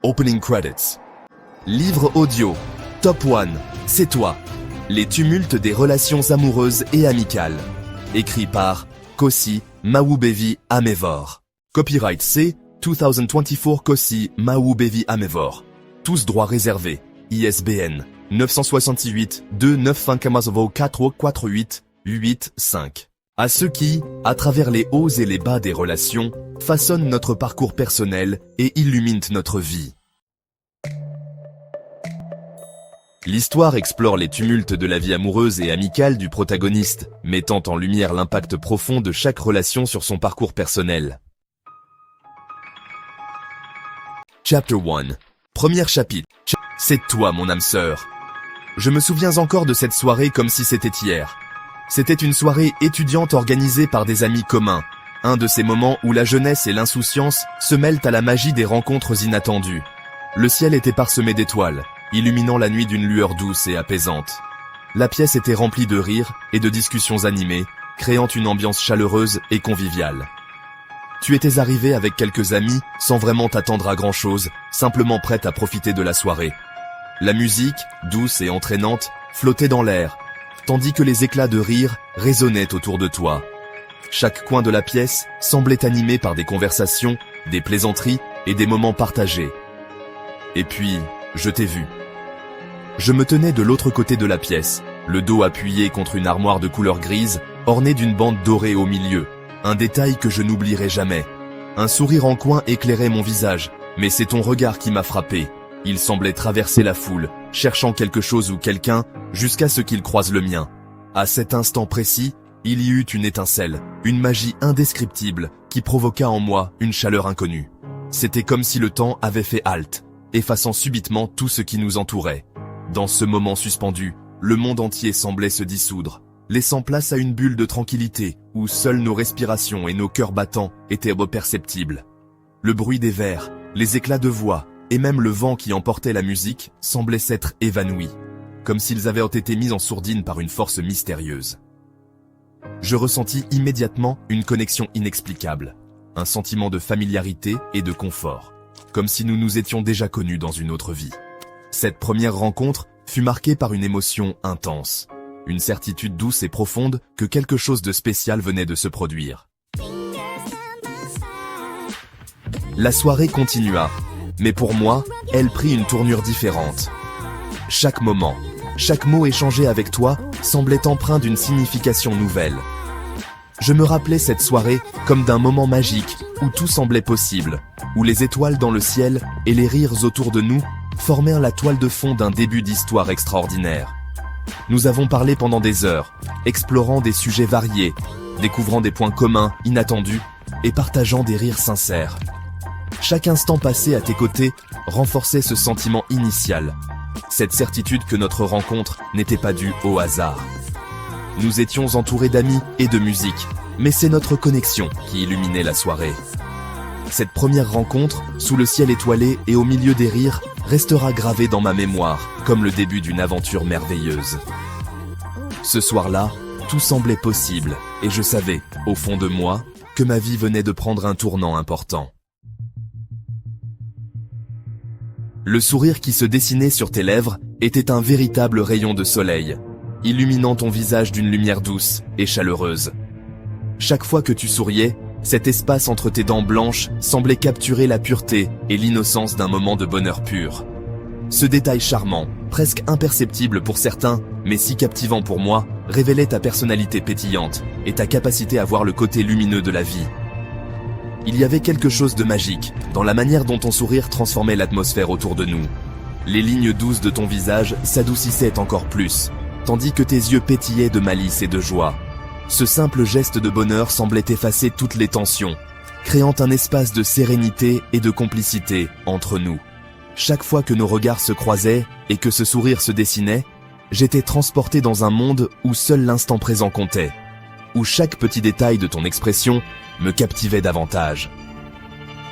Opening credits. Livre audio. Top 1. C'est toi. Les tumultes des relations amoureuses et amicales. Écrit par Kosi Mawubevi Amevor. Copyright C. 2024 Kosi Mawubevi Amevor. Tous droits réservés. ISBN 968 2950 448 85. À ceux qui, à travers les hauts et les bas des relations, façonnent notre parcours personnel et illuminent notre vie. L'histoire explore les tumultes de la vie amoureuse et amicale du protagoniste, mettant en lumière l'impact profond de chaque relation sur son parcours personnel. Chapter 1. Premier chapitre. C'est toi, mon âme sœur. Je me souviens encore de cette soirée comme si c'était hier. C'était une soirée étudiante organisée par des amis communs. Un de ces moments où la jeunesse et l'insouciance se mêlent à la magie des rencontres inattendues. Le ciel était parsemé d'étoiles, illuminant la nuit d'une lueur douce et apaisante. La pièce était remplie de rires et de discussions animées, créant une ambiance chaleureuse et conviviale. Tu étais arrivé avec quelques amis, sans vraiment t'attendre à grand-chose, simplement prête à profiter de la soirée. La musique, douce et entraînante, flottait dans l'air, tandis que les éclats de rire résonnaient autour de toi. Chaque coin de la pièce semblait animé par des conversations, des plaisanteries et des moments partagés. Et puis, je t'ai vu. Je me tenais de l'autre côté de la pièce, le dos appuyé contre une armoire de couleur grise, ornée d'une bande dorée au milieu. Un détail que je n'oublierai jamais. Un sourire en coin éclairait mon visage, mais c'est ton regard qui m'a frappé. Il semblait traverser la foule, cherchant quelque chose ou quelqu'un, jusqu'à ce qu'il croise le mien. À cet instant précis, il y eut une étincelle, une magie indescriptible, qui provoqua en moi une chaleur inconnue. C'était comme si le temps avait fait halte, effaçant subitement tout ce qui nous entourait. Dans ce moment suspendu, le monde entier semblait se dissoudre, laissant place à une bulle de tranquillité, où seules nos respirations et nos cœurs battants étaient perceptibles. Le bruit des vers, les éclats de voix, et même le vent qui emportait la musique, semblaient s'être évanouis, comme s'ils avaient été mis en sourdine par une force mystérieuse. Je ressentis immédiatement une connexion inexplicable, un sentiment de familiarité et de confort, comme si nous nous étions déjà connus dans une autre vie. Cette première rencontre fut marquée par une émotion intense, une certitude douce et profonde que quelque chose de spécial venait de se produire. La soirée continua, mais pour moi, elle prit une tournure différente. Chaque moment, chaque mot échangé avec toi semblait empreint d'une signification nouvelle. Je me rappelais cette soirée comme d'un moment magique où tout semblait possible, où les étoiles dans le ciel et les rires autour de nous formèrent la toile de fond d'un début d'histoire extraordinaire. Nous avons parlé pendant des heures, explorant des sujets variés, découvrant des points communs inattendus et partageant des rires sincères. Chaque instant passé à tes côtés renforçait ce sentiment initial, cette certitude que notre rencontre n'était pas due au hasard. Nous étions entourés d'amis et de musique, mais c'est notre connexion qui illuminait la soirée. Cette première rencontre, sous le ciel étoilé et au milieu des rires, restera gravée dans ma mémoire, comme le début d'une aventure merveilleuse. Ce soir-là, tout semblait possible, et je savais, au fond de moi, que ma vie venait de prendre un tournant important. Le sourire qui se dessinait sur tes lèvres était un véritable rayon de soleil, illuminant ton visage d'une lumière douce et chaleureuse. Chaque fois que tu souriais, cet espace entre tes dents blanches semblait capturer la pureté et l'innocence d'un moment de bonheur pur. Ce détail charmant, presque imperceptible pour certains, mais si captivant pour moi, révélait ta personnalité pétillante et ta capacité à voir le côté lumineux de la vie. Il y avait quelque chose de magique dans la manière dont ton sourire transformait l'atmosphère autour de nous. Les lignes douces de ton visage s'adoucissaient encore plus, tandis que tes yeux pétillaient de malice et de joie. Ce simple geste de bonheur semblait effacer toutes les tensions, créant un espace de sérénité et de complicité entre nous. Chaque fois que nos regards se croisaient et que ce sourire se dessinait, j'étais transporté dans un monde où seul l'instant présent comptait, où chaque petit détail de ton expression me captivait davantage.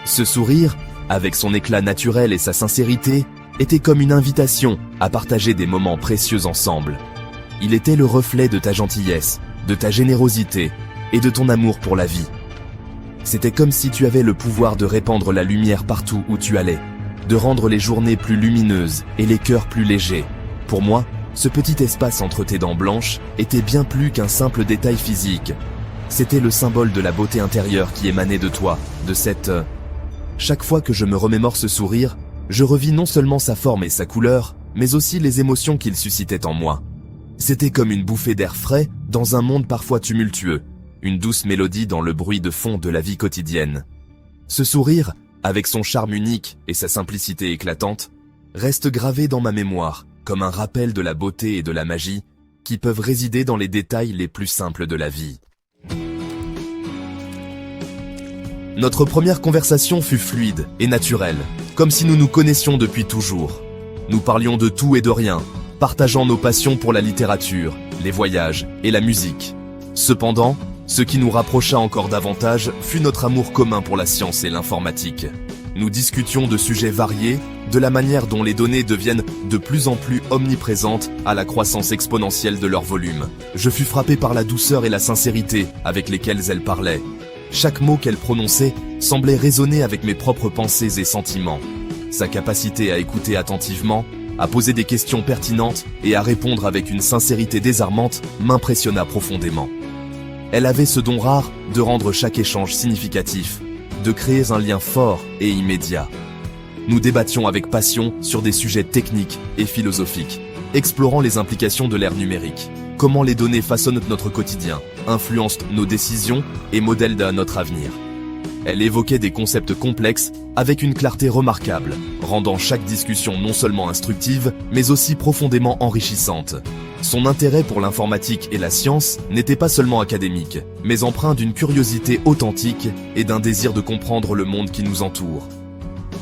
Ce sourire, avec son éclat naturel et sa sincérité, était comme une invitation à partager des moments précieux ensemble. Il était le reflet de ta gentillesse, de ta générosité et de ton amour pour la vie. C'était comme si tu avais le pouvoir de répandre la lumière partout où tu allais, de rendre les journées plus lumineuses et les cœurs plus légers. Pour moi, ce petit espace entre tes dents blanches était bien plus qu'un simple détail physique. C'était le symbole de la beauté intérieure qui émanait de toi, de cette... Chaque fois que je me remémore ce sourire, je revis non seulement sa forme et sa couleur, mais aussi les émotions qu'il suscitait en moi. C'était comme une bouffée d'air frais dans un monde parfois tumultueux, une douce mélodie dans le bruit de fond de la vie quotidienne. Ce sourire, avec son charme unique et sa simplicité éclatante, reste gravé dans ma mémoire comme un rappel de la beauté et de la magie qui peuvent résider dans les détails les plus simples de la vie. Notre première conversation fut fluide et naturelle, comme si nous nous connaissions depuis toujours. Nous parlions de tout et de rien, partageant nos passions pour la littérature, les voyages et la musique. Cependant, ce qui nous rapprocha encore davantage fut notre amour commun pour la science et l'informatique. Nous discutions de sujets variés, de la manière dont les données deviennent de plus en plus omniprésentes à la croissance exponentielle de leur volume. Je fus frappé par la douceur et la sincérité avec lesquelles elle parlait. Chaque mot qu'elle prononçait semblait résonner avec mes propres pensées et sentiments. Sa capacité à écouter attentivement, à poser des questions pertinentes et à répondre avec une sincérité désarmante m'impressionna profondément. Elle avait ce don rare de rendre chaque échange significatif, de créer un lien fort et immédiat. Nous débattions avec passion sur des sujets techniques et philosophiques, explorant les implications de l'ère numérique, comment les données façonnent notre quotidien, influencent nos décisions et modèlent notre avenir. Elle évoquait des concepts complexes avec une clarté remarquable, rendant chaque discussion non seulement instructive, mais aussi profondément enrichissante. Son intérêt pour l'informatique et la science n'était pas seulement académique, mais empreint d'une curiosité authentique et d'un désir de comprendre le monde qui nous entoure.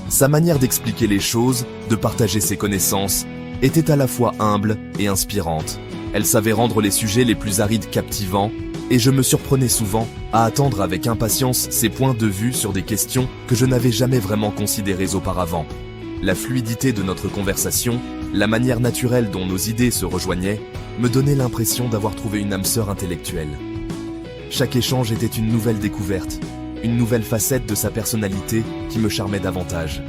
Sa manière d'expliquer les choses, de partager ses connaissances, était à la fois humble et inspirante. Elle savait rendre les sujets les plus arides captivants, et je me surprenais souvent à attendre avec impatience ses points de vue sur des questions que je n'avais jamais vraiment considérées auparavant. La fluidité de notre conversation, la manière naturelle dont nos idées se rejoignaient, me donnait l'impression d'avoir trouvé une âme sœur intellectuelle. Chaque échange était une nouvelle découverte, une nouvelle facette de sa personnalité qui me charmait davantage.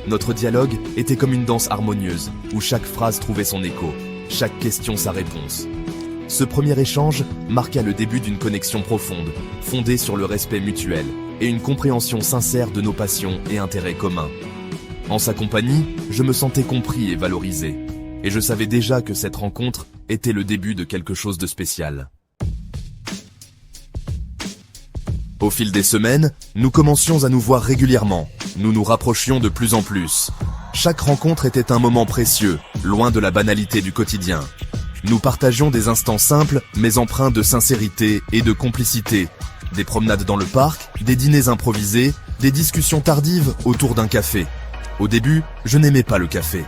Notre dialogue était comme une danse harmonieuse, où chaque phrase trouvait son écho, chaque question sa réponse. Ce premier échange marqua le début d'une connexion profonde, fondée sur le respect mutuel et une compréhension sincère de nos passions et intérêts communs. En sa compagnie, je me sentais compris et valorisé, et je savais déjà que cette rencontre était le début de quelque chose de spécial. Au fil des semaines, nous commencions à nous voir régulièrement, nous nous rapprochions de plus en plus. Chaque rencontre était un moment précieux, loin de la banalité du quotidien. Nous partagions des instants simples, mais empreints de sincérité et de complicité. Des promenades dans le parc, des dîners improvisés, des discussions tardives autour d'un café. Au début, je n'aimais pas le café.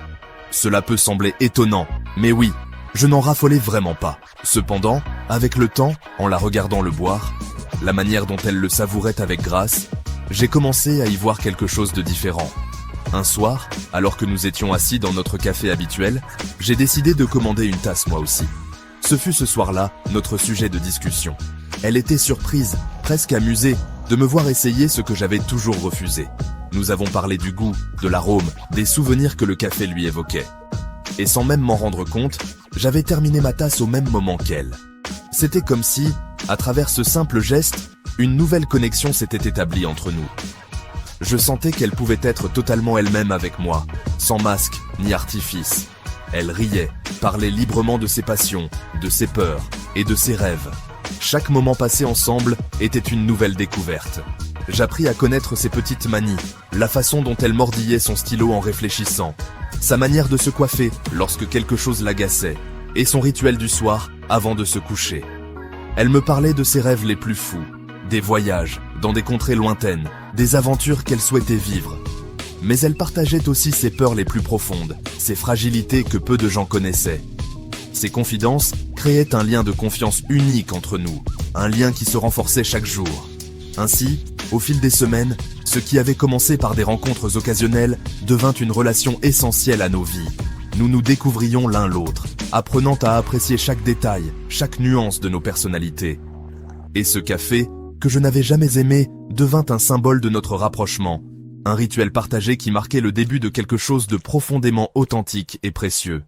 Cela peut sembler étonnant, mais oui, je n'en raffolais vraiment pas. Cependant, avec le temps, en la regardant le boire, la manière dont elle le savourait avec grâce, j'ai commencé à y voir quelque chose de différent. Un soir, alors que nous étions assis dans notre café habituel, j'ai décidé de commander une tasse moi aussi. Ce fut ce soir-là notre sujet de discussion. Elle était surprise, presque amusée, de me voir essayer ce que j'avais toujours refusé. Nous avons parlé du goût, de l'arôme, des souvenirs que le café lui évoquait. Et sans même m'en rendre compte, j'avais terminé ma tasse au même moment qu'elle. C'était comme si, à travers ce simple geste, une nouvelle connexion s'était établie entre nous. Je sentais qu'elle pouvait être totalement elle-même avec moi, sans masque ni artifice. Elle riait, parlait librement de ses passions, de ses peurs et de ses rêves. Chaque moment passé ensemble était une nouvelle découverte. J'appris à connaître ses petites manies, la façon dont elle mordillait son stylo en réfléchissant, sa manière de se coiffer lorsque quelque chose l'agaçait, et son rituel du soir avant de se coucher. Elle me parlait de ses rêves les plus fous, des voyages dans des contrées lointaines, des aventures qu'elle souhaitait vivre. Mais elle partageait aussi ses peurs les plus profondes, ses fragilités que peu de gens connaissaient. Ces confidences créaient un lien de confiance unique entre nous, un lien qui se renforçait chaque jour. Ainsi, au fil des semaines, ce qui avait commencé par des rencontres occasionnelles devint une relation essentielle à nos vies. Nous nous découvrions l'un l'autre, apprenant à apprécier chaque détail, chaque nuance de nos personnalités. Et ce café, que je n'avais jamais aimé, devint un symbole de notre rapprochement, un rituel partagé qui marquait le début de quelque chose de profondément authentique et précieux.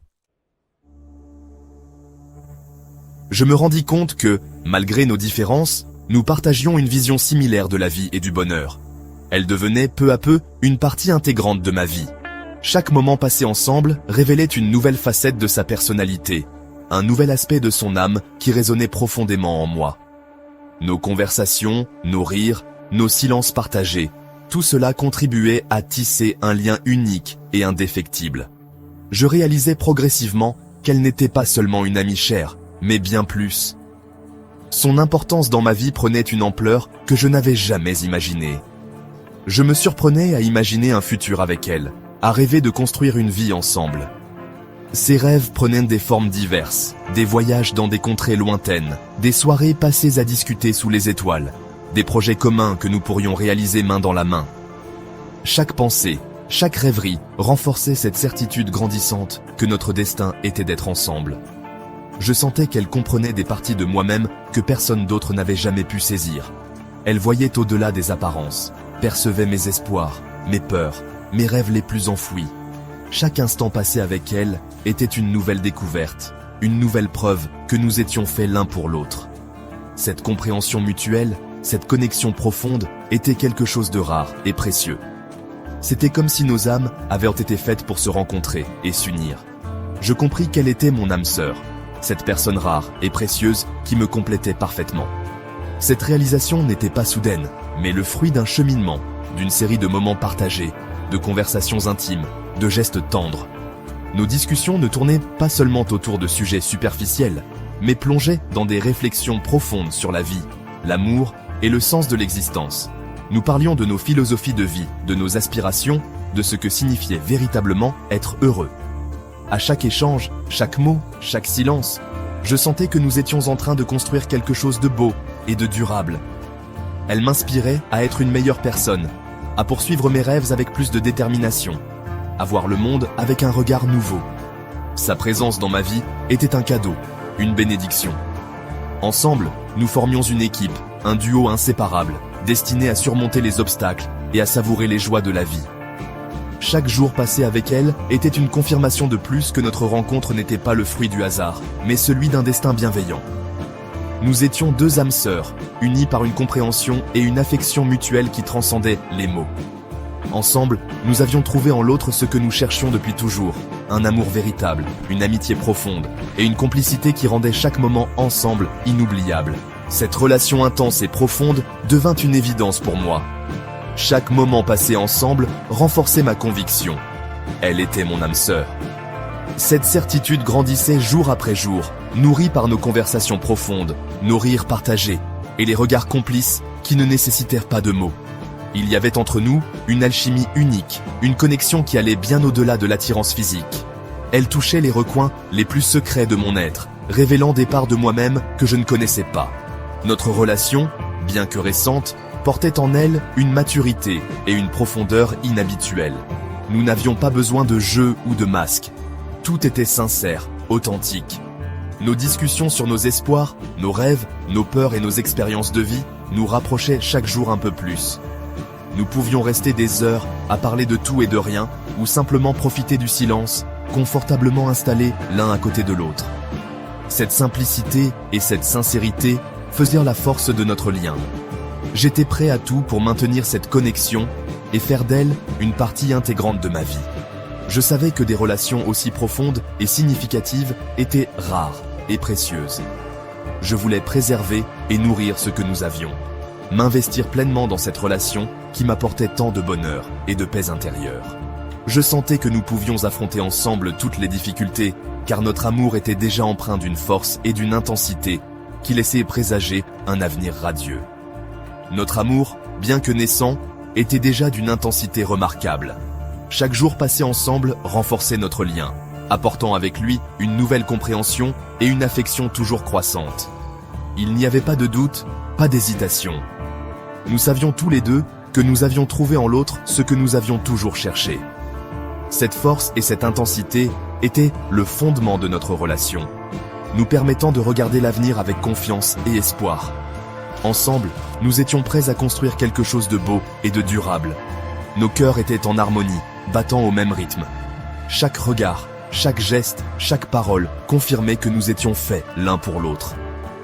Je me rendis compte que, malgré nos différences, nous partagions une vision similaire de la vie et du bonheur. Elle devenait peu à peu une partie intégrante de ma vie. Chaque moment passé ensemble révélait une nouvelle facette de sa personnalité, un nouvel aspect de son âme qui résonnait profondément en moi. Nos conversations, nos rires, nos silences partagés, tout cela contribuait à tisser un lien unique et indéfectible. Je réalisais progressivement qu'elle n'était pas seulement une amie chère, mais bien plus. Son importance dans ma vie prenait une ampleur que je n'avais jamais imaginée. Je me surprenais à imaginer un futur avec elle, à rêver de construire une vie ensemble. Ces rêves prenaient des formes diverses, des voyages dans des contrées lointaines, des soirées passées à discuter sous les étoiles, des projets communs que nous pourrions réaliser main dans la main. Chaque pensée, chaque rêverie renforçait cette certitude grandissante que notre destin était d'être ensemble. Je sentais qu'elle comprenait des parties de moi-même que personne d'autre n'avait jamais pu saisir. Elle voyait au-delà des apparences, percevait mes espoirs, mes peurs, mes rêves les plus enfouis. Chaque instant passé avec elle était une nouvelle découverte, une nouvelle preuve que nous étions faits l'un pour l'autre. Cette compréhension mutuelle, cette connexion profonde était quelque chose de rare et précieux. C'était comme si nos âmes avaient été faites pour se rencontrer et s'unir. Je compris qu'elle était mon âme sœur, cette personne rare et précieuse qui me complétait parfaitement. Cette réalisation n'était pas soudaine, mais le fruit d'un cheminement, d'une série de moments partagés, de conversations intimes, de gestes tendres. Nos discussions ne tournaient pas seulement autour de sujets superficiels, mais plongeaient dans des réflexions profondes sur la vie, l'amour et le sens de l'existence. Nous parlions de nos philosophies de vie, de nos aspirations, de ce que signifiait véritablement être heureux. À chaque échange, chaque mot, chaque silence, je sentais que nous étions en train de construire quelque chose de beau et de durable. Elle m'inspirait à être une meilleure personne, à poursuivre mes rêves avec plus de détermination, à voir le monde avec un regard nouveau. Sa présence dans ma vie était un cadeau, une bénédiction. Ensemble, nous formions une équipe, un duo inséparable, destiné à surmonter les obstacles et à savourer les joies de la vie. Chaque jour passé avec elle était une confirmation de plus que notre rencontre n'était pas le fruit du hasard, mais celui d'un destin bienveillant. Nous étions deux âmes sœurs, unies par une compréhension et une affection mutuelle qui transcendaient les mots. Ensemble, nous avions trouvé en l'autre ce que nous cherchions depuis toujours, un amour véritable, une amitié profonde et une complicité qui rendait chaque moment ensemble inoubliable. Cette relation intense et profonde devint une évidence pour moi. Chaque moment passé ensemble renforçait ma conviction. Elle était mon âme sœur. Cette certitude grandissait jour après jour, nourrie par nos conversations profondes, nos rires partagés et les regards complices qui ne nécessitèrent pas de mots. Il y avait entre nous une alchimie unique, une connexion qui allait bien au-delà de l'attirance physique. Elle touchait les recoins les plus secrets de mon être, révélant des parts de moi-même que je ne connaissais pas. Notre relation, bien que récente, portait en elle une maturité et une profondeur inhabituelles. Nous n'avions pas besoin de jeux ou de masques. Tout était sincère, authentique. Nos discussions sur nos espoirs, nos rêves, nos peurs et nos expériences de vie nous rapprochaient chaque jour un peu plus. Nous pouvions rester des heures à parler de tout et de rien, ou simplement profiter du silence, confortablement installés l'un à côté de l'autre. Cette simplicité et cette sincérité faisaient la force de notre lien. J'étais prêt à tout pour maintenir cette connexion et faire d'elle une partie intégrante de ma vie. Je savais que des relations aussi profondes et significatives étaient rares et précieuses. Je voulais préserver et nourrir ce que nous avions, m'investir pleinement dans cette relation qui m'apportait tant de bonheur et de paix intérieure. Je sentais que nous pouvions affronter ensemble toutes les difficultés, car notre amour était déjà empreint d'une force et d'une intensité qui laissaient présager un avenir radieux. Notre amour, bien que naissant, était déjà d'une intensité remarquable. Chaque jour passé ensemble renforçait notre lien, apportant avec lui une nouvelle compréhension et une affection toujours croissante. Il n'y avait pas de doute, pas d'hésitation. Nous savions tous les deux que nous avions trouvé en l'autre ce que nous avions toujours cherché. Cette force et cette intensité étaient le fondement de notre relation, nous permettant de regarder l'avenir avec confiance et espoir. Ensemble, nous étions prêts à construire quelque chose de beau et de durable. Nos cœurs étaient en harmonie, battant au même rythme. Chaque regard, chaque geste, chaque parole confirmait que nous étions faits l'un pour l'autre.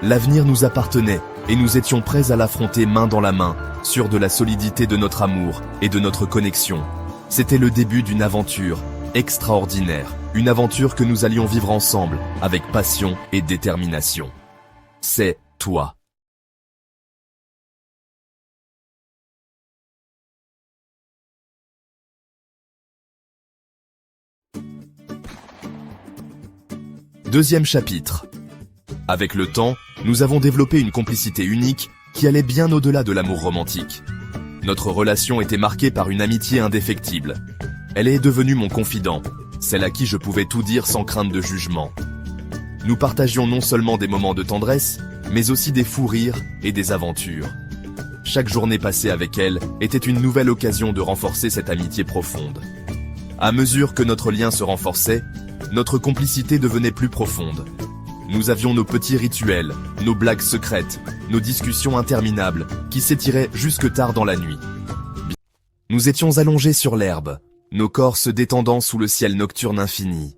L'avenir nous appartenait et nous étions prêts à l'affronter main dans la main, sûrs de la solidité de notre amour et de notre connexion. C'était le début d'une aventure extraordinaire, une aventure que nous allions vivre ensemble, avec passion et détermination. C'est toi. Deuxième chapitre. Avec le temps, nous avons développé une complicité unique qui allait bien au-delà de l'amour romantique. Notre relation était marquée par une amitié indéfectible. Elle est devenue mon confident, celle à qui je pouvais tout dire sans crainte de jugement. Nous partagions non seulement des moments de tendresse, mais aussi des fous rires et des aventures. Chaque journée passée avec elle était une nouvelle occasion de renforcer cette amitié profonde. À mesure que notre lien se renforçait, notre complicité devenait plus profonde. Nous avions nos petits rituels, nos blagues secrètes, nos discussions interminables, qui s'étiraient jusque tard dans la nuit. Nous étions allongés sur l'herbe, nos corps se détendant sous le ciel nocturne infini.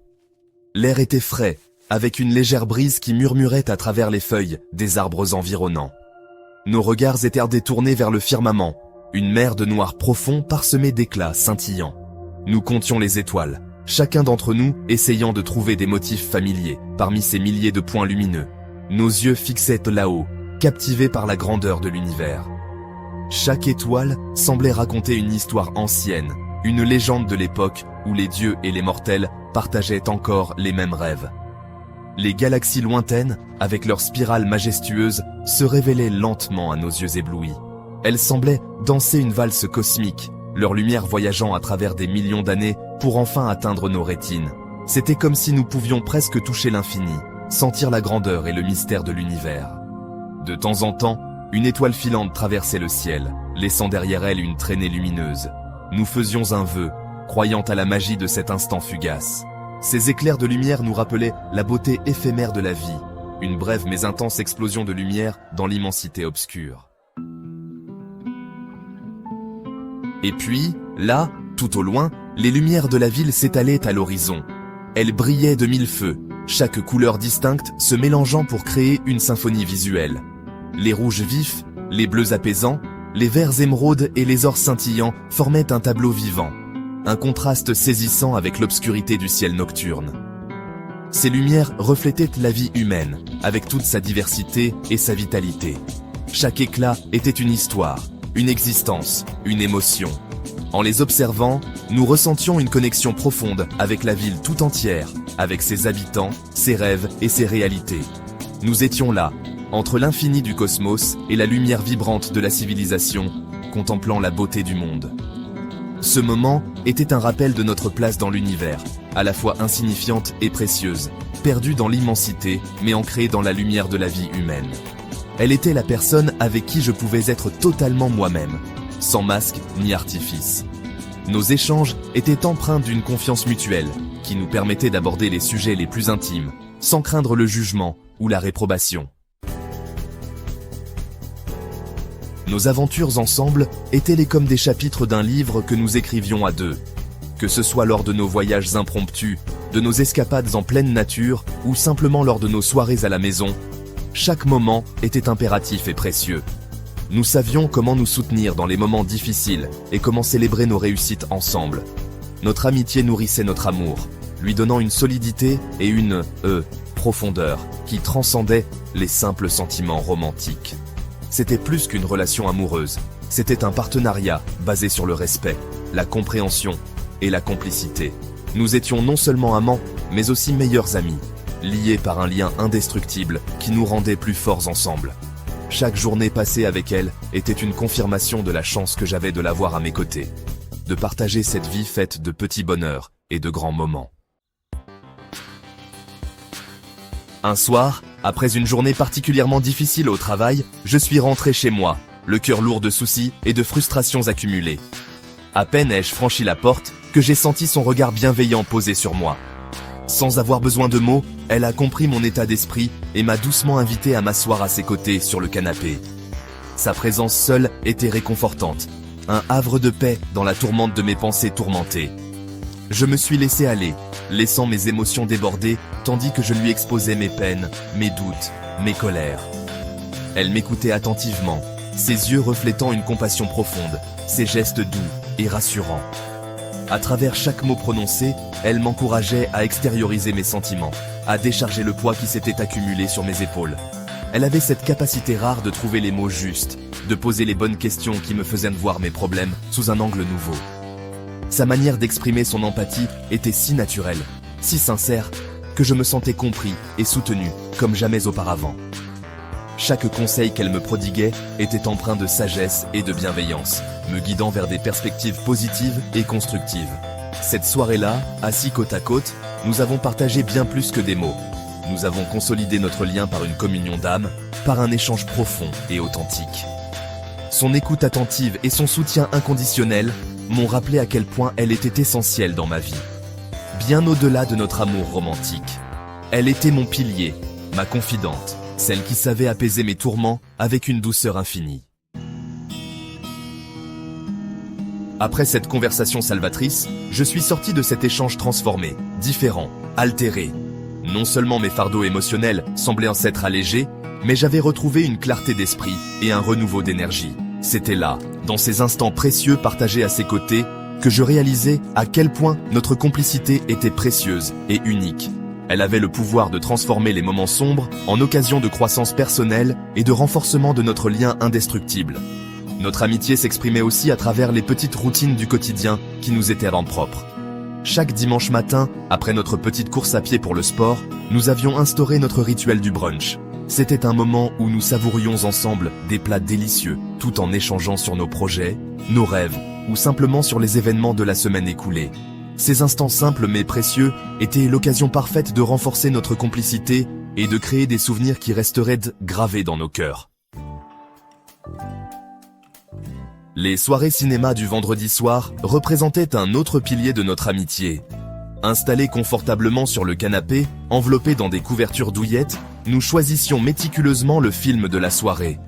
L'air était frais, avec une légère brise qui murmurait à travers les feuilles des arbres environnants. Nos regards étaient détournés vers le firmament, une mer de noir profond parsemée d'éclats scintillants. Nous comptions les étoiles, chacun d'entre nous essayant de trouver des motifs familiers parmi ces milliers de points lumineux. Nos yeux fixaient là-haut, captivés par la grandeur de l'univers. Chaque étoile semblait raconter une histoire ancienne, une légende de l'époque où les dieux et les mortels partageaient encore les mêmes rêves. Les galaxies lointaines, avec leurs spirales majestueuses, se révélaient lentement à nos yeux éblouis. Elles semblaient danser une valse cosmique, leur lumière voyageant à travers des millions d'années pour enfin atteindre nos rétines. C'était comme si nous pouvions presque toucher l'infini, sentir la grandeur et le mystère de l'univers. De temps en temps, une étoile filante traversait le ciel, laissant derrière elle une traînée lumineuse. Nous faisions un vœu, croyant à la magie de cet instant fugace. Ces éclairs de lumière nous rappelaient la beauté éphémère de la vie, une brève mais intense explosion de lumière dans l'immensité obscure. Et puis, là, tout au loin, les lumières de la ville s'étalaient à l'horizon. Elles brillaient de mille feux, chaque couleur distincte se mélangeant pour créer une symphonie visuelle. Les rouges vifs, les bleus apaisants, les verts émeraudes et les ors scintillants formaient un tableau vivant, un contraste saisissant avec l'obscurité du ciel nocturne. Ces lumières reflétaient la vie humaine, avec toute sa diversité et sa vitalité. Chaque éclat était une histoire, une existence, une émotion. En les observant, nous ressentions une connexion profonde avec la ville tout entière, avec ses habitants, ses rêves et ses réalités. Nous étions là, entre l'infini du cosmos et la lumière vibrante de la civilisation, contemplant la beauté du monde. Ce moment était un rappel de notre place dans l'univers, à la fois insignifiante et précieuse, perdue dans l'immensité, mais ancrée dans la lumière de la vie humaine. Elle était la personne avec qui je pouvais être totalement moi-même, sans masque ni artifice. Nos échanges étaient empreints d'une confiance mutuelle, qui nous permettait d'aborder les sujets les plus intimes, sans craindre le jugement ou la réprobation. Nos aventures ensemble étaient comme des chapitres d'un livre que nous écrivions à deux. Que ce soit lors de nos voyages impromptus, de nos escapades en pleine nature ou simplement lors de nos soirées à la maison, chaque moment était impératif et précieux. Nous savions comment nous soutenir dans les moments difficiles et comment célébrer nos réussites ensemble. Notre amitié nourrissait notre amour, lui donnant une solidité et une profondeur qui transcendait les simples sentiments romantiques. C'était plus qu'une relation amoureuse, c'était un partenariat basé sur le respect, la compréhension et la complicité. Nous étions non seulement amants, mais aussi meilleurs amis, liés par un lien indestructible qui nous rendait plus forts ensemble. Chaque journée passée avec elle était une confirmation de la chance que j'avais de l'avoir à mes côtés, de partager cette vie faite de petits bonheurs et de grands moments. Un soir, après une journée particulièrement difficile au travail, je suis rentré chez moi, le cœur lourd de soucis et de frustrations accumulées. À peine ai-je franchi la porte que j'ai senti son regard bienveillant posé sur moi. Sans avoir besoin de mots, elle a compris mon état d'esprit et m'a doucement invité à m'asseoir à ses côtés sur le canapé. Sa présence seule était réconfortante, un havre de paix dans la tourmente de mes pensées tourmentées. Je me suis laissé aller, laissant mes émotions déborder, tandis que je lui exposais mes peines, mes doutes, mes colères. Elle m'écoutait attentivement, ses yeux reflétant une compassion profonde, ses gestes doux et rassurants. À travers chaque mot prononcé, elle m'encourageait à extérioriser mes sentiments, à décharger le poids qui s'était accumulé sur mes épaules. Elle avait cette capacité rare de trouver les mots justes, de poser les bonnes questions qui me faisaient voir mes problèmes sous un angle nouveau. Sa manière d'exprimer son empathie était si naturelle, si sincère, que je me sentais compris et soutenu comme jamais auparavant. Chaque conseil qu'elle me prodiguait était empreint de sagesse et de bienveillance, me guidant vers des perspectives positives et constructives. Cette soirée-là, assis côte à côte, nous avons partagé bien plus que des mots. Nous avons consolidé notre lien par une communion d'âme, par un échange profond et authentique. Son écoute attentive et son soutien inconditionnel m'ont rappelé à quel point elle était essentielle dans ma vie. Bien au-delà de notre amour romantique. Elle était mon pilier, ma confidente, celle qui savait apaiser mes tourments avec une douceur infinie. Après cette conversation salvatrice, je suis sorti de cet échange transformé, différent, altéré. Non seulement mes fardeaux émotionnels semblaient en s'être allégés, mais j'avais retrouvé une clarté d'esprit et un renouveau d'énergie. C'était là, dans ces instants précieux partagés à ses côtés, que je réalisais à quel point notre complicité était précieuse et unique. Elle avait le pouvoir de transformer les moments sombres en occasion de croissance personnelle et de renforcement de notre lien indestructible. Notre amitié s'exprimait aussi à travers les petites routines du quotidien qui nous étaient rendent propres. Chaque dimanche matin, après notre petite course à pied pour le sport, nous avions instauré notre rituel du brunch. C'était un moment où nous savourions ensemble des plats délicieux, tout en échangeant sur nos projets, nos rêves, ou simplement sur les événements de la semaine écoulée. Ces instants simples mais précieux étaient l'occasion parfaite de renforcer notre complicité et de créer des souvenirs qui resteraient gravés dans nos cœurs. Les soirées cinéma du vendredi soir représentaient un autre pilier de notre amitié. Installés confortablement sur le canapé, enveloppés dans des couvertures douillettes, nous choisissions méticuleusement le film de la soirée.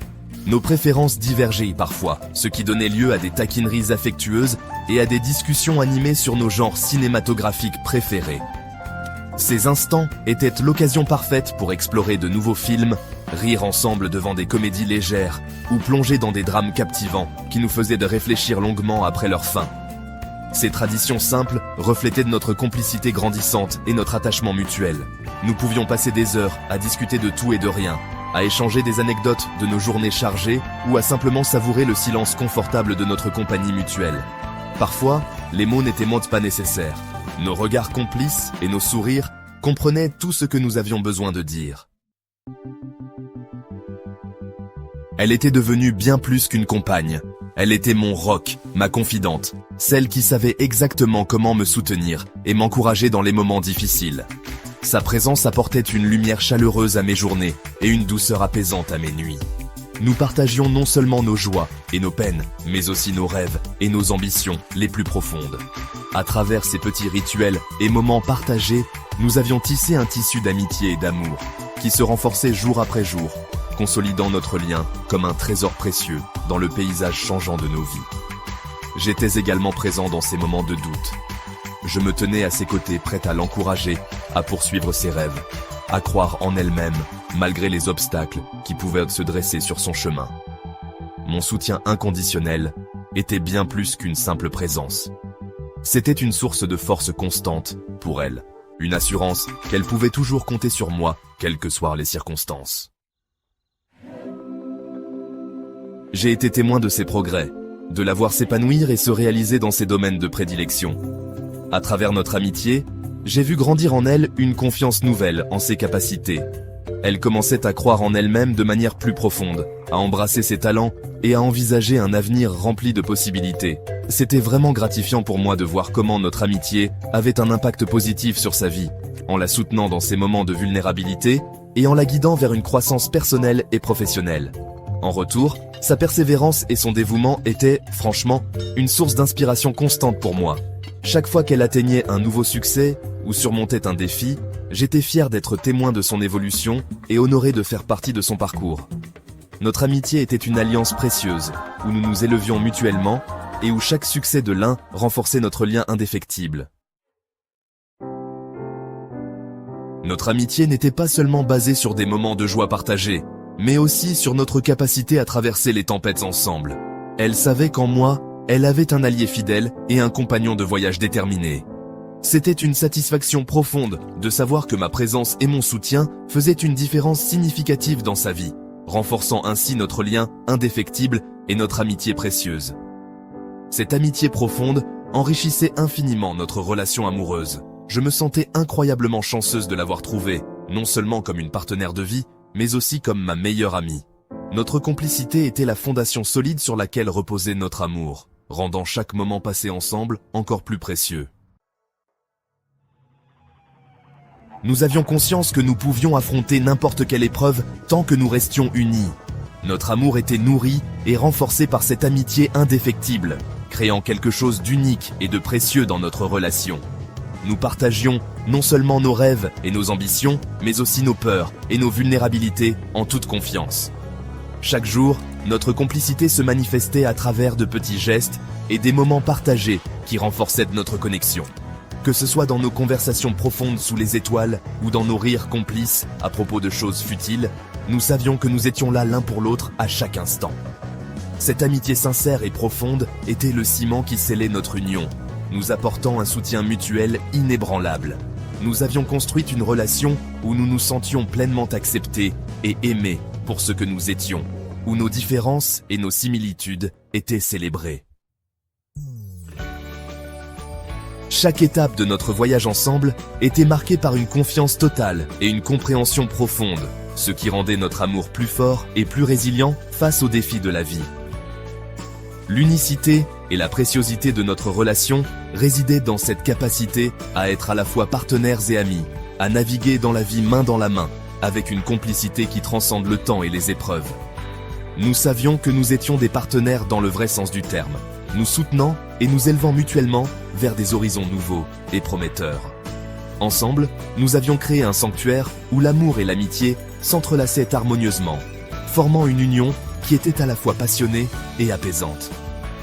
Nos préférences divergeaient parfois, ce qui donnait lieu à des taquineries affectueuses et à des discussions animées sur nos genres cinématographiques préférés. Ces instants étaient l'occasion parfaite pour explorer de nouveaux films, rire ensemble devant des comédies légères ou plonger dans des drames captivants qui nous faisaient de réfléchir longuement après leur fin. Ces traditions simples reflétaient notre complicité grandissante et notre attachement mutuel. Nous pouvions passer des heures à discuter de tout et de rien, à échanger des anecdotes de nos journées chargées ou à simplement savourer le silence confortable de notre compagnie mutuelle. Parfois, les mots n'étaient même pas nécessaires. Nos regards complices et nos sourires comprenaient tout ce que nous avions besoin de dire. Elle était devenue bien plus qu'une compagne. Elle était mon roc, ma confidente, celle qui savait exactement comment me soutenir et m'encourager dans les moments difficiles. Sa présence apportait une lumière chaleureuse à mes journées et une douceur apaisante à mes nuits. Nous partagions non seulement nos joies et nos peines, mais aussi nos rêves et nos ambitions les plus profondes. À travers ces petits rituels et moments partagés, nous avions tissé un tissu d'amitié et d'amour qui se renforçait jour après jour, consolidant notre lien comme un trésor précieux dans le paysage changeant de nos vies. J'étais également présent dans ces moments de doute. Je me tenais à ses côtés, prêt à l'encourager, à poursuivre ses rêves, à croire en elle-même, malgré les obstacles qui pouvaient se dresser sur son chemin. Mon soutien inconditionnel était bien plus qu'une simple présence. C'était une source de force constante pour elle, une assurance qu'elle pouvait toujours compter sur moi, quelles que soient les circonstances. J'ai été témoin de ses progrès, de la voir s'épanouir et se réaliser dans ses domaines de prédilection. À travers notre amitié, j'ai vu grandir en elle une confiance nouvelle en ses capacités. Elle commençait à croire en elle-même de manière plus profonde, à embrasser ses talents et à envisager un avenir rempli de possibilités. C'était vraiment gratifiant pour moi de voir comment notre amitié avait un impact positif sur sa vie, en la soutenant dans ses moments de vulnérabilité et en la guidant vers une croissance personnelle et professionnelle. En retour, sa persévérance et son dévouement étaient, franchement, une source d'inspiration constante pour moi. Chaque fois qu'elle atteignait un nouveau succès ou surmontait un défi, j'étais fier d'être témoin de son évolution et honoré de faire partie de son parcours. Notre amitié était une alliance précieuse, où nous nous élevions mutuellement, et où chaque succès de l'un renforçait notre lien indéfectible. Notre amitié n'était pas seulement basée sur des moments de joie partagés, mais aussi sur notre capacité à traverser les tempêtes ensemble. Elle savait qu'en moi, elle avait un allié fidèle et un compagnon de voyage déterminé. C'était une satisfaction profonde de savoir que ma présence et mon soutien faisaient une différence significative dans sa vie, renforçant ainsi notre lien indéfectible et notre amitié précieuse. Cette amitié profonde enrichissait infiniment notre relation amoureuse. Je me sentais incroyablement chanceuse de l'avoir trouvée, non seulement comme une partenaire de vie, mais aussi comme ma meilleure amie. Notre complicité était la fondation solide sur laquelle reposait notre amour, rendant chaque moment passé ensemble encore plus précieux. Nous avions conscience que nous pouvions affronter n'importe quelle épreuve tant que nous restions unis. Notre amour était nourri et renforcé par cette amitié indéfectible, créant quelque chose d'unique et de précieux dans notre relation. Nous partagions non seulement nos rêves et nos ambitions, mais aussi nos peurs et nos vulnérabilités en toute confiance. Chaque jour, notre complicité se manifestait à travers de petits gestes et des moments partagés qui renforçaient notre connexion. Que ce soit dans nos conversations profondes sous les étoiles ou dans nos rires complices à propos de choses futiles, nous savions que nous étions là l'un pour l'autre à chaque instant. Cette amitié sincère et profonde était le ciment qui scellait notre union, nous apportant un soutien mutuel inébranlable. Nous avions construit une relation où nous nous sentions pleinement acceptés et aimés pour ce que nous étions, où nos différences et nos similitudes étaient célébrées. Chaque étape de notre voyage ensemble était marquée par une confiance totale et une compréhension profonde, ce qui rendait notre amour plus fort et plus résilient face aux défis de la vie. L'unicité et la préciosité de notre relation résidaient dans cette capacité à être à la fois partenaires et amis, à naviguer dans la vie main dans la main, avec une complicité qui transcende le temps et les épreuves. Nous savions que nous étions des partenaires dans le vrai sens du terme, nous soutenant et nous élevant mutuellement vers des horizons nouveaux et prometteurs. Ensemble, nous avions créé un sanctuaire où l'amour et l'amitié s'entrelaçaient harmonieusement, formant une union qui était à la fois passionnée et apaisante.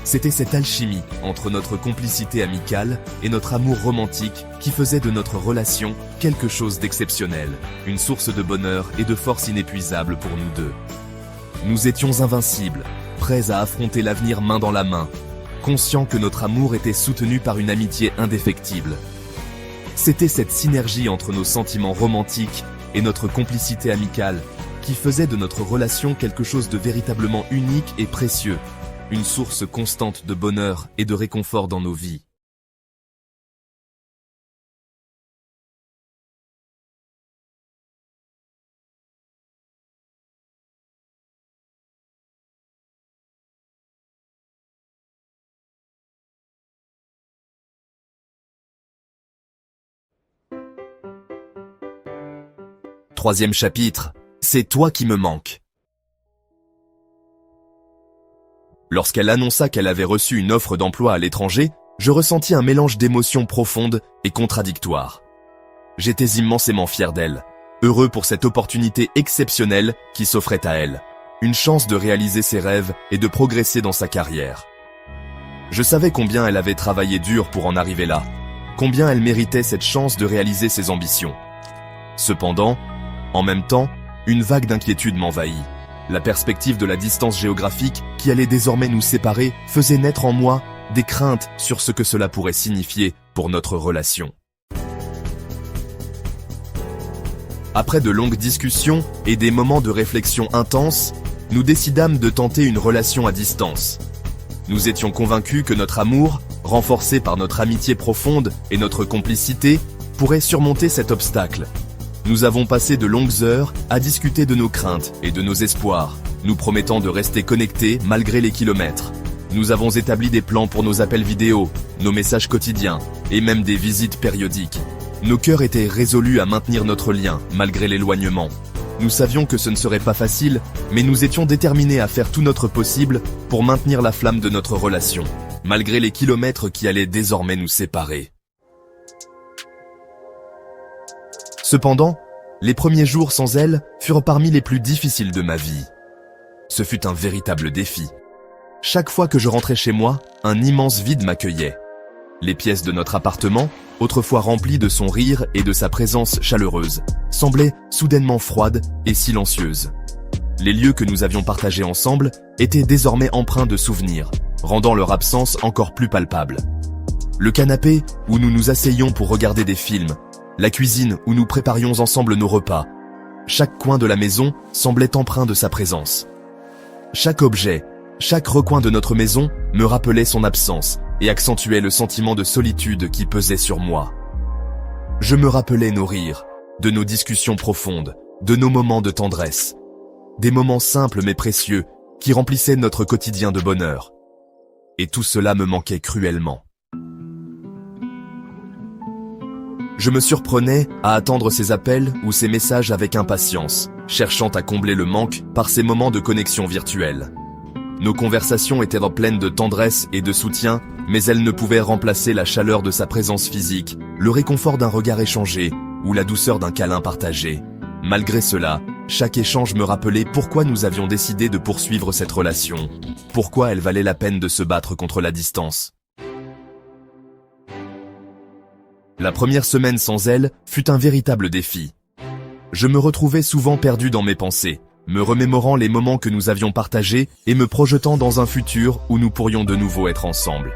C'était cette alchimie entre notre complicité amicale et notre amour romantique qui faisait de notre relation quelque chose d'exceptionnel, une source de bonheur et de force inépuisable pour nous deux. Nous étions invincibles, prêts à affronter l'avenir main dans la main, conscients que notre amour était soutenu par une amitié indéfectible. C'était cette synergie entre nos sentiments romantiques et notre complicité amicale qui faisait de notre relation quelque chose de véritablement unique et précieux, une source constante de bonheur et de réconfort dans nos vies. Troisième chapitre, c'est toi qui me manques. Lorsqu'elle annonça qu'elle avait reçu une offre d'emploi à l'étranger, je ressentis un mélange d'émotions profondes et contradictoires. J'étais immensément fier d'elle, heureux pour cette opportunité exceptionnelle qui s'offrait à elle, une chance de réaliser ses rêves et de progresser dans sa carrière. Je savais combien elle avait travaillé dur pour en arriver là, combien elle méritait cette chance de réaliser ses ambitions. Cependant, en même temps, une vague d'inquiétude m'envahit. La perspective de la distance géographique qui allait désormais nous séparer faisait naître en moi des craintes sur ce que cela pourrait signifier pour notre relation. Après de longues discussions et des moments de réflexion intenses, nous décidâmes de tenter une relation à distance. Nous étions convaincus que notre amour, renforcé par notre amitié profonde et notre complicité, pourrait surmonter cet obstacle. Nous avons passé de longues heures à discuter de nos craintes et de nos espoirs, nous promettant de rester connectés malgré les kilomètres. Nous avons établi des plans pour nos appels vidéo, nos messages quotidiens et même des visites périodiques. Nos cœurs étaient résolus à maintenir notre lien malgré l'éloignement. Nous savions que ce ne serait pas facile, mais nous étions déterminés à faire tout notre possible pour maintenir la flamme de notre relation, malgré les kilomètres qui allaient désormais nous séparer. Cependant, les premiers jours sans elle furent parmi les plus difficiles de ma vie. Ce fut un véritable défi. Chaque fois que je rentrais chez moi, un immense vide m'accueillait. Les pièces de notre appartement, autrefois remplies de son rire et de sa présence chaleureuse, semblaient soudainement froides et silencieuses. Les lieux que nous avions partagés ensemble étaient désormais empreints de souvenirs, rendant leur absence encore plus palpable. Le canapé où nous nous asseyions pour regarder des films, la cuisine où nous préparions ensemble nos repas, chaque coin de la maison semblait empreint de sa présence. Chaque objet, chaque recoin de notre maison me rappelait son absence et accentuait le sentiment de solitude qui pesait sur moi. Je me rappelais nos rires, de nos discussions profondes, de nos moments de tendresse. Des moments simples mais précieux qui remplissaient notre quotidien de bonheur. Et tout cela me manquait cruellement. Je me surprenais à attendre ces appels ou ces messages avec impatience, cherchant à combler le manque par ces moments de connexion virtuelle. Nos conversations étaient pleines de tendresse et de soutien, mais elles ne pouvaient remplacer la chaleur de sa présence physique, le réconfort d'un regard échangé ou la douceur d'un câlin partagé. Malgré cela, chaque échange me rappelait pourquoi nous avions décidé de poursuivre cette relation, pourquoi elle valait la peine de se battre contre la distance. La première semaine sans elle fut un véritable défi. Je me retrouvais souvent perdu dans mes pensées, me remémorant les moments que nous avions partagés et me projetant dans un futur où nous pourrions de nouveau être ensemble.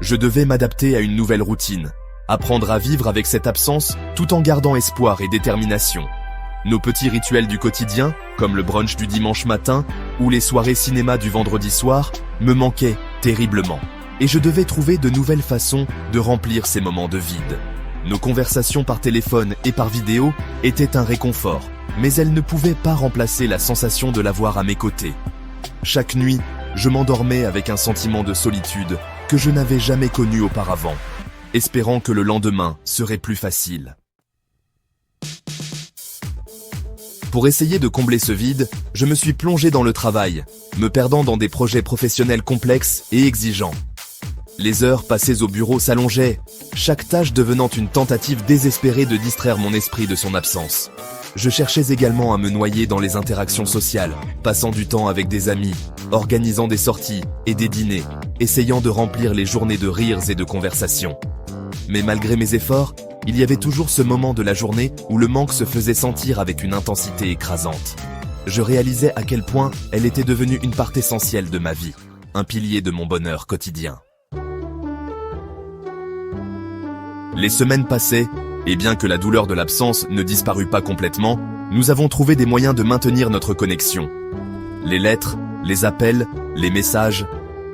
Je devais m'adapter à une nouvelle routine, apprendre à vivre avec cette absence tout en gardant espoir et détermination. Nos petits rituels du quotidien, comme le brunch du dimanche matin ou les soirées cinéma du vendredi soir, me manquaient terriblement. Et je devais trouver de nouvelles façons de remplir ces moments de vide. Nos conversations par téléphone et par vidéo étaient un réconfort, mais elles ne pouvaient pas remplacer la sensation de l'avoir à mes côtés. Chaque nuit, je m'endormais avec un sentiment de solitude que je n'avais jamais connu auparavant, espérant que le lendemain serait plus facile. Pour essayer de combler ce vide, je me suis plongé dans le travail, me perdant dans des projets professionnels complexes et exigeants. Les heures passées au bureau s'allongeaient, chaque tâche devenant une tentative désespérée de distraire mon esprit de son absence. Je cherchais également à me noyer dans les interactions sociales, passant du temps avec des amis, organisant des sorties et des dîners, essayant de remplir les journées de rires et de conversations. Mais malgré mes efforts, il y avait toujours ce moment de la journée où le manque se faisait sentir avec une intensité écrasante. Je réalisais à quel point elle était devenue une part essentielle de ma vie, un pilier de mon bonheur quotidien. Les semaines passaient, et bien que la douleur de l'absence ne disparut pas complètement, nous avons trouvé des moyens de maintenir notre connexion. Les lettres, les appels, les messages,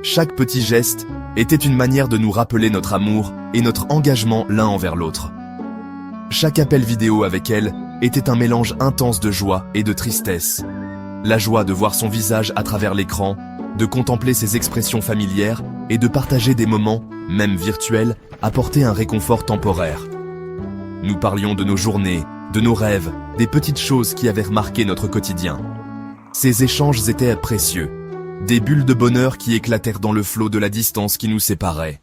chaque petit geste était une manière de nous rappeler notre amour et notre engagement l'un envers l'autre. Chaque appel vidéo avec elle était un mélange intense de joie et de tristesse. La joie de voir son visage à travers l'écran, de contempler ses expressions familières et de partager des moments, même virtuels, apportait un réconfort temporaire. Nous parlions de nos journées, de nos rêves, des petites choses qui avaient marqué notre quotidien. Ces échanges étaient précieux, des bulles de bonheur qui éclatèrent dans le flot de la distance qui nous séparait.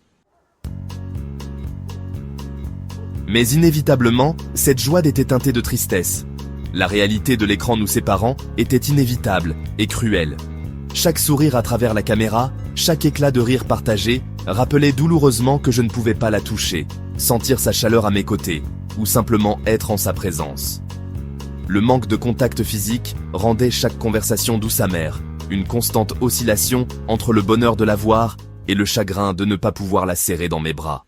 Mais inévitablement, cette joie était teintée de tristesse. La réalité de l'écran nous séparant était inévitable et cruelle. Chaque sourire à travers la caméra, chaque éclat de rire partagé, rappelait douloureusement que je ne pouvais pas la toucher, sentir sa chaleur à mes côtés, ou simplement être en sa présence. Le manque de contact physique rendait chaque conversation douce amère, une constante oscillation entre le bonheur de la voir et le chagrin de ne pas pouvoir la serrer dans mes bras.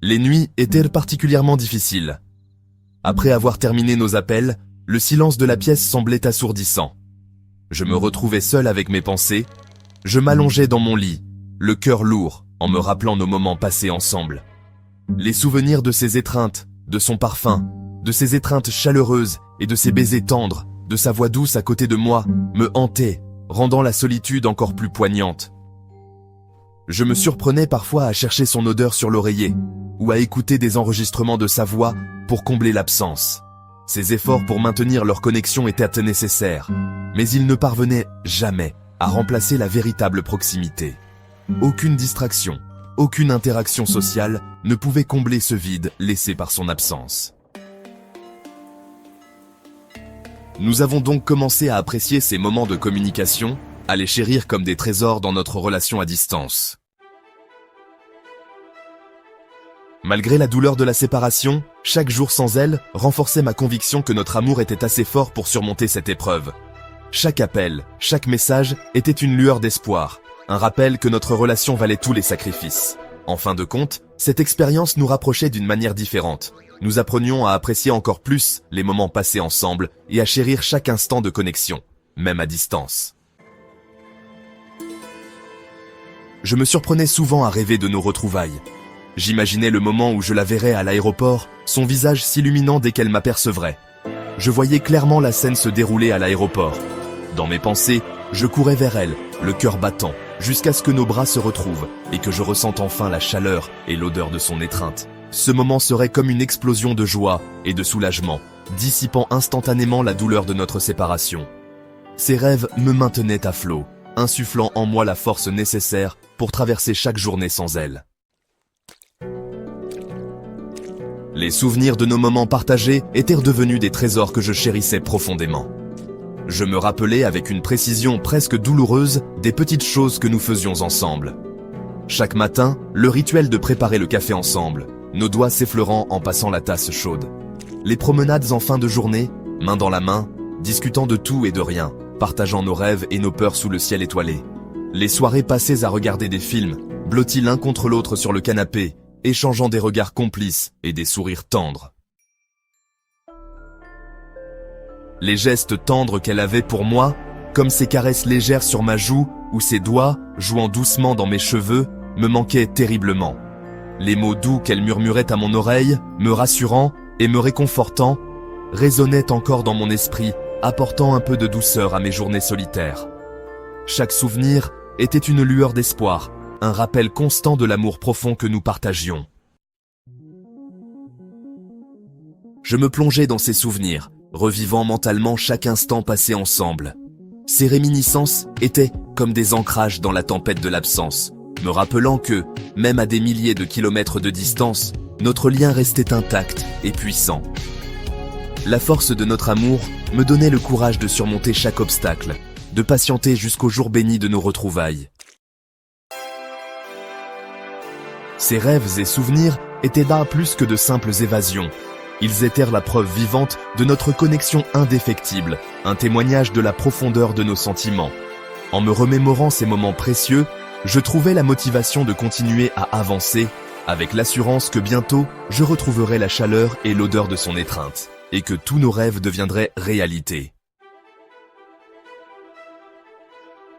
Les nuits étaient particulièrement difficiles. Après avoir terminé nos appels, le silence de la pièce semblait assourdissant. Je me retrouvais seul avec mes pensées. Je m'allongeais dans mon lit, le cœur lourd, en me rappelant nos moments passés ensemble. Les souvenirs de ses étreintes, de son parfum, de ses étreintes chaleureuses et de ses baisers tendres, de sa voix douce à côté de moi, me hantaient, rendant la solitude encore plus poignante. Je me surprenais parfois à chercher son odeur sur l'oreiller, ou à écouter des enregistrements de sa voix pour combler l'absence. Ces efforts pour maintenir leur connexion étaient nécessaires, mais ils ne parvenaient jamais à remplacer la véritable proximité. Aucune distraction, aucune interaction sociale ne pouvait combler ce vide laissé par son absence. Nous avons donc commencé à apprécier ces moments de communication, à les chérir comme des trésors dans notre relation à distance. Malgré la douleur de la séparation, chaque jour sans elle renforçait ma conviction que notre amour était assez fort pour surmonter cette épreuve. Chaque appel, chaque message était une lueur d'espoir, un rappel que notre relation valait tous les sacrifices. En fin de compte, cette expérience nous rapprochait d'une manière différente. Nous apprenions à apprécier encore plus les moments passés ensemble et à chérir chaque instant de connexion, même à distance. Je me surprenais souvent à rêver de nos retrouvailles. J'imaginais le moment où je la verrais à l'aéroport, son visage s'illuminant dès qu'elle m'apercevrait. Je voyais clairement la scène se dérouler à l'aéroport. Dans mes pensées, je courais vers elle, le cœur battant, jusqu'à ce que nos bras se retrouvent et que je ressente enfin la chaleur et l'odeur de son étreinte. Ce moment serait comme une explosion de joie et de soulagement, dissipant instantanément la douleur de notre séparation. Ces rêves me maintenaient à flot, insufflant en moi la force nécessaire pour traverser chaque journée sans elle. Les souvenirs de nos moments partagés étaient redevenus des trésors que je chérissais profondément. Je me rappelais avec une précision presque douloureuse des petites choses que nous faisions ensemble. Chaque matin, le rituel de préparer le café ensemble, nos doigts s'effleurant en passant la tasse chaude. Les promenades en fin de journée, main dans la main, discutant de tout et de rien, partageant nos rêves et nos peurs sous le ciel étoilé. Les soirées passées à regarder des films, blottis l'un contre l'autre sur le canapé, échangeant des regards complices et des sourires tendres. Les gestes tendres qu'elle avait pour moi, comme ses caresses légères sur ma joue ou ses doigts jouant doucement dans mes cheveux, me manquaient terriblement. Les mots doux qu'elle murmurait à mon oreille, me rassurant et me réconfortant, résonnaient encore dans mon esprit, apportant un peu de douceur à mes journées solitaires. Chaque souvenir était une lueur d'espoir, un rappel constant de l'amour profond que nous partagions. Je me plongeais dans ces souvenirs, revivant mentalement chaque instant passé ensemble. Ces réminiscences étaient comme des ancrages dans la tempête de l'absence, me rappelant que, même à des milliers de kilomètres de distance, notre lien restait intact et puissant. La force de notre amour me donnait le courage de surmonter chaque obstacle, de patienter jusqu'au jour béni de nos retrouvailles. Ces rêves et souvenirs étaient bien plus que de simples évasions. Ils étaient la preuve vivante de notre connexion indéfectible, un témoignage de la profondeur de nos sentiments. En me remémorant ces moments précieux, je trouvais la motivation de continuer à avancer, avec l'assurance que bientôt, je retrouverais la chaleur et l'odeur de son étreinte, et que tous nos rêves deviendraient réalité.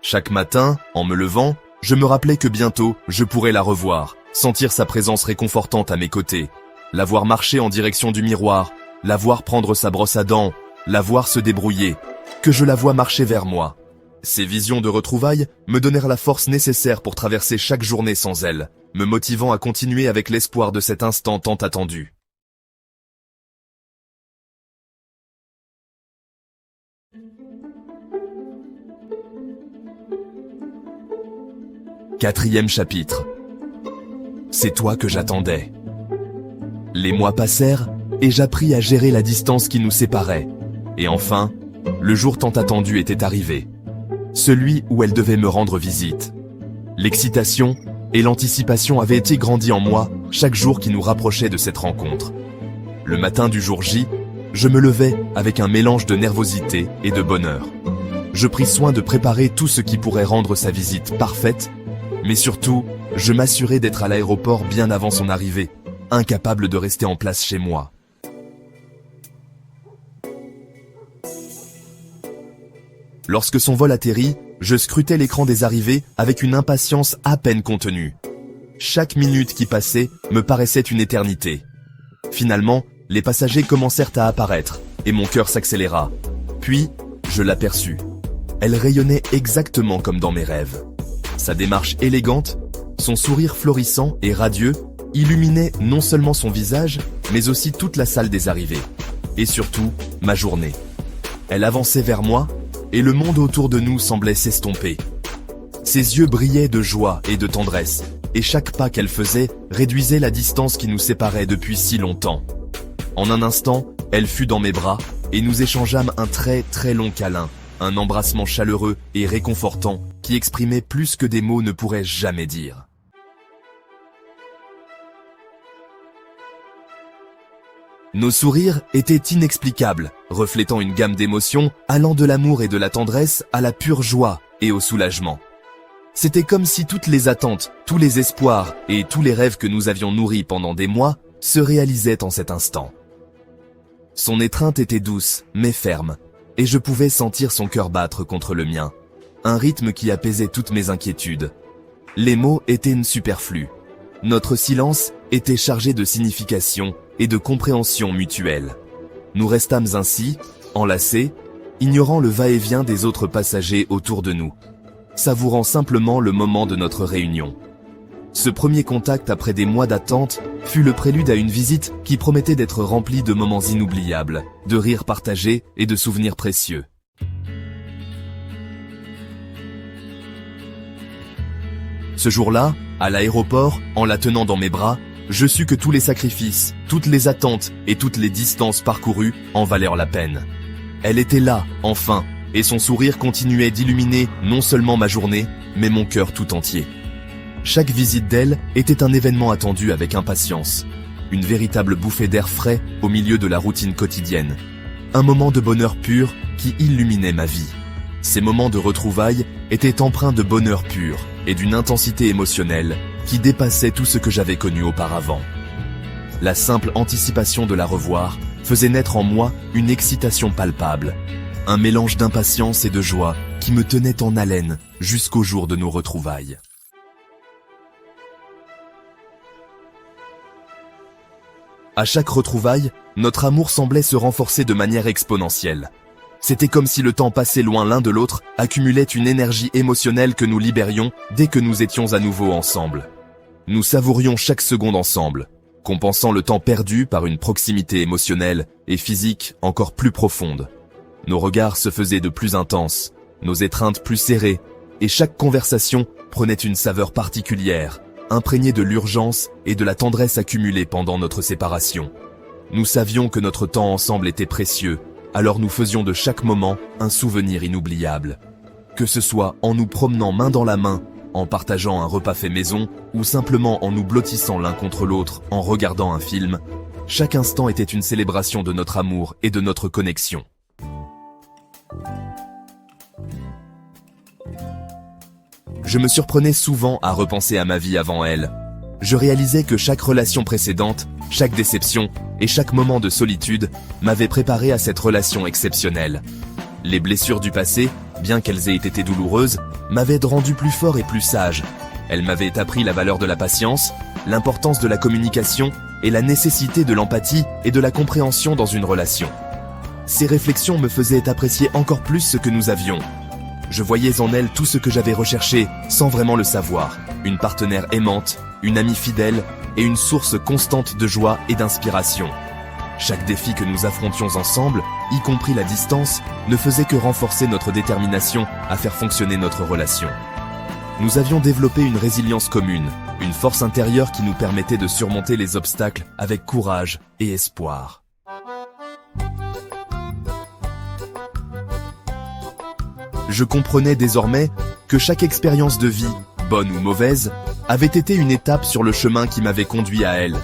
Chaque matin, en me levant, je me rappelais que bientôt, je pourrais la revoir, sentir sa présence réconfortante à mes côtés, la voir marcher en direction du miroir, la voir prendre sa brosse à dents, la voir se débrouiller, que je la vois marcher vers moi. Ces visions de retrouvailles me donnèrent la force nécessaire pour traverser chaque journée sans elle, me motivant à continuer avec l'espoir de cet instant tant attendu. Quatrième chapitre. C'est toi que j'attendais. Les mois passèrent et j'appris à gérer la distance qui nous séparait. Et enfin, le jour tant attendu était arrivé. Celui où elle devait me rendre visite. L'excitation et l'anticipation avaient été grandies en moi chaque jour qui nous rapprochait de cette rencontre. Le matin du jour J, je me levais avec un mélange de nervosité et de bonheur. Je pris soin de préparer tout ce qui pourrait rendre sa visite parfaite, mais surtout, je m'assurais d'être à l'aéroport bien avant son arrivée, incapable de rester en place chez moi. Lorsque son vol atterrit, je scrutais l'écran des arrivées avec une impatience à peine contenue. Chaque minute qui passait me paraissait une éternité. Finalement, les passagers commencèrent à apparaître et mon cœur s'accéléra. Puis, je l'aperçus. Elle rayonnait exactement comme dans mes rêves. Sa démarche élégante, son sourire florissant et radieux illuminait non seulement son visage, mais aussi toute la salle des arrivées. Et surtout, ma journée. Elle avançait vers moi, et le monde autour de nous semblait s'estomper. Ses yeux brillaient de joie et de tendresse, et chaque pas qu'elle faisait réduisait la distance qui nous séparait depuis si longtemps. En un instant, elle fut dans mes bras, et nous échangeâmes un très très long câlin, un embrassement chaleureux et réconfortant qui exprimait plus que des mots ne pourraient jamais dire. Nos sourires étaient inexplicables, reflétant une gamme d'émotions allant de l'amour et de la tendresse à la pure joie et au soulagement. C'était comme si toutes les attentes, tous les espoirs et tous les rêves que nous avions nourris pendant des mois se réalisaient en cet instant. Son étreinte était douce, mais ferme, et je pouvais sentir son cœur battre contre le mien, un rythme qui apaisait toutes mes inquiétudes. Les mots étaient superflus. Notre silence était chargé de signification et de compréhension mutuelle. Nous restâmes ainsi, enlacés, ignorant le va-et-vient des autres passagers autour de nous, savourant simplement le moment de notre réunion. Ce premier contact après des mois d'attente fut le prélude à une visite qui promettait d'être remplie de moments inoubliables, de rires partagés et de souvenirs précieux. Ce jour-là, à l'aéroport, en la tenant dans mes bras, je sus que tous les sacrifices, toutes les attentes et toutes les distances parcourues en valèrent la peine. Elle était là, enfin, et son sourire continuait d'illuminer non seulement ma journée, mais mon cœur tout entier. Chaque visite d'elle était un événement attendu avec impatience, une véritable bouffée d'air frais au milieu de la routine quotidienne. Un moment de bonheur pur qui illuminait ma vie. Ces moments de retrouvailles étaient empreints de bonheur pur et d'une intensité émotionnelle qui dépassait tout ce que j'avais connu auparavant. La simple anticipation de la revoir faisait naître en moi une excitation palpable, un mélange d'impatience et de joie qui me tenait en haleine jusqu'au jour de nos retrouvailles. À chaque retrouvaille, notre amour semblait se renforcer de manière exponentielle. C'était comme si le temps passé loin l'un de l'autre accumulait une énergie émotionnelle que nous libérions dès que nous étions à nouveau ensemble. Nous savourions chaque seconde ensemble, compensant le temps perdu par une proximité émotionnelle et physique encore plus profonde. Nos regards se faisaient de plus intenses, nos étreintes plus serrées, et chaque conversation prenait une saveur particulière, imprégnée de l'urgence et de la tendresse accumulée pendant notre séparation. Nous savions que notre temps ensemble était précieux, alors nous faisions de chaque moment un souvenir inoubliable. Que ce soit en nous promenant main dans la main, en partageant un repas fait maison, ou simplement en nous blottissant l'un contre l'autre en regardant un film, chaque instant était une célébration de notre amour et de notre connexion. Je me surprenais souvent à repenser à ma vie avant elle. Je réalisais que chaque relation précédente, chaque déception et chaque moment de solitude m'avaient préparé à cette relation exceptionnelle. Les blessures du passé, bien qu'elles aient été douloureuses, m'avaient rendu plus fort et plus sage. Elles m'avaient appris la valeur de la patience, l'importance de la communication et la nécessité de l'empathie et de la compréhension dans une relation. Ces réflexions me faisaient apprécier encore plus ce que nous avions. Je voyais en elle tout ce que j'avais recherché sans vraiment le savoir. Une partenaire aimante, une amie fidèle et une source constante de joie et d'inspiration. Chaque défi que nous affrontions ensemble, y compris la distance, ne faisait que renforcer notre détermination à faire fonctionner notre relation. Nous avions développé une résilience commune, une force intérieure qui nous permettait de surmonter les obstacles avec courage et espoir. Je comprenais désormais que chaque expérience de vie, bonne ou mauvaise, avait été une étape sur le chemin qui m'avait conduit à elle.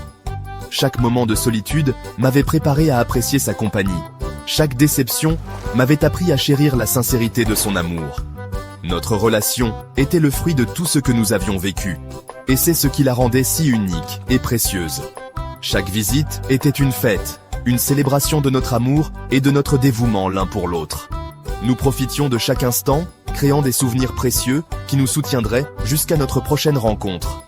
Chaque moment de solitude m'avait préparé à apprécier sa compagnie. Chaque déception m'avait appris à chérir la sincérité de son amour. Notre relation était le fruit de tout ce que nous avions vécu, et c'est ce qui la rendait si unique et précieuse. Chaque visite était une fête, une célébration de notre amour et de notre dévouement l'un pour l'autre. Nous profitions de chaque instant, créant des souvenirs précieux qui nous soutiendraient jusqu'à notre prochaine rencontre.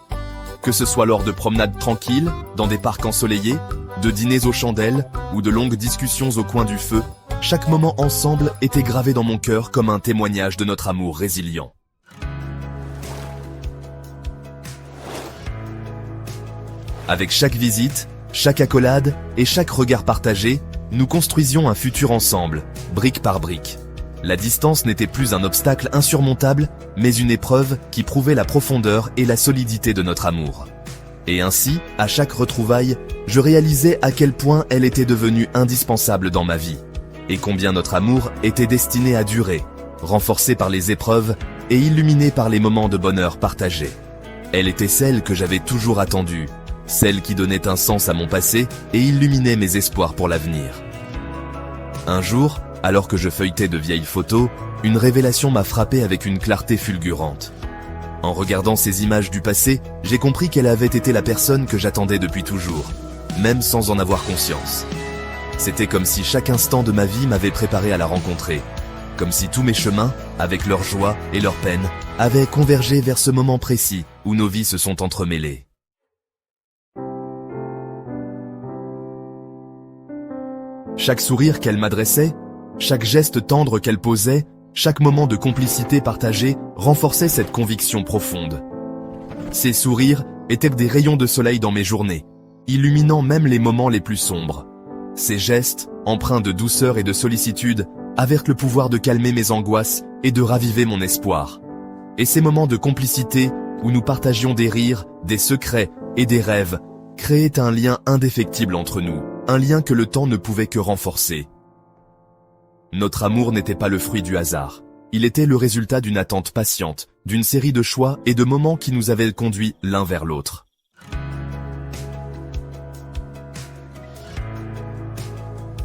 Que ce soit lors de promenades tranquilles, dans des parcs ensoleillés, de dîners aux chandelles ou de longues discussions au coin du feu, chaque moment ensemble était gravé dans mon cœur comme un témoignage de notre amour résilient. Avec chaque visite, chaque accolade et chaque regard partagé, nous construisions un futur ensemble, brique par brique. La distance n'était plus un obstacle insurmontable, mais une épreuve qui prouvait la profondeur et la solidité de notre amour. Et ainsi, à chaque retrouvaille, je réalisais à quel point elle était devenue indispensable dans ma vie. et combien notre amour était destiné à durer, renforcé par les épreuves et illuminé par les moments de bonheur partagés. Elle était celle que j'avais toujours attendue, celle qui donnait un sens à mon passé et illuminait mes espoirs pour l'avenir. Un jour, alors que je feuilletais de vieilles photos, une révélation m'a frappé avec une clarté fulgurante. En regardant ces images du passé, j'ai compris qu'elle avait été la personne que j'attendais depuis toujours, même sans en avoir conscience. C'était comme si chaque instant de ma vie m'avait préparé à la rencontrer, comme si tous mes chemins, avec leurs joies et leurs peines, avaient convergé vers ce moment précis où nos vies se sont entremêlées. Chaque sourire qu'elle m'adressait, chaque geste tendre qu'elle posait, chaque moment de complicité partagée renforçait cette conviction profonde. Ces sourires étaient des rayons de soleil dans mes journées, illuminant même les moments les plus sombres. Ces gestes, empreints de douceur et de sollicitude, avaient le pouvoir de calmer mes angoisses et de raviver mon espoir. Et ces moments de complicité, où nous partagions des rires, des secrets et des rêves, créaient un lien indéfectible entre nous, un lien que le temps ne pouvait que renforcer. Notre amour n'était pas le fruit du hasard. Il était le résultat d'une attente patiente, d'une série de choix et de moments qui nous avaient conduits l'un vers l'autre.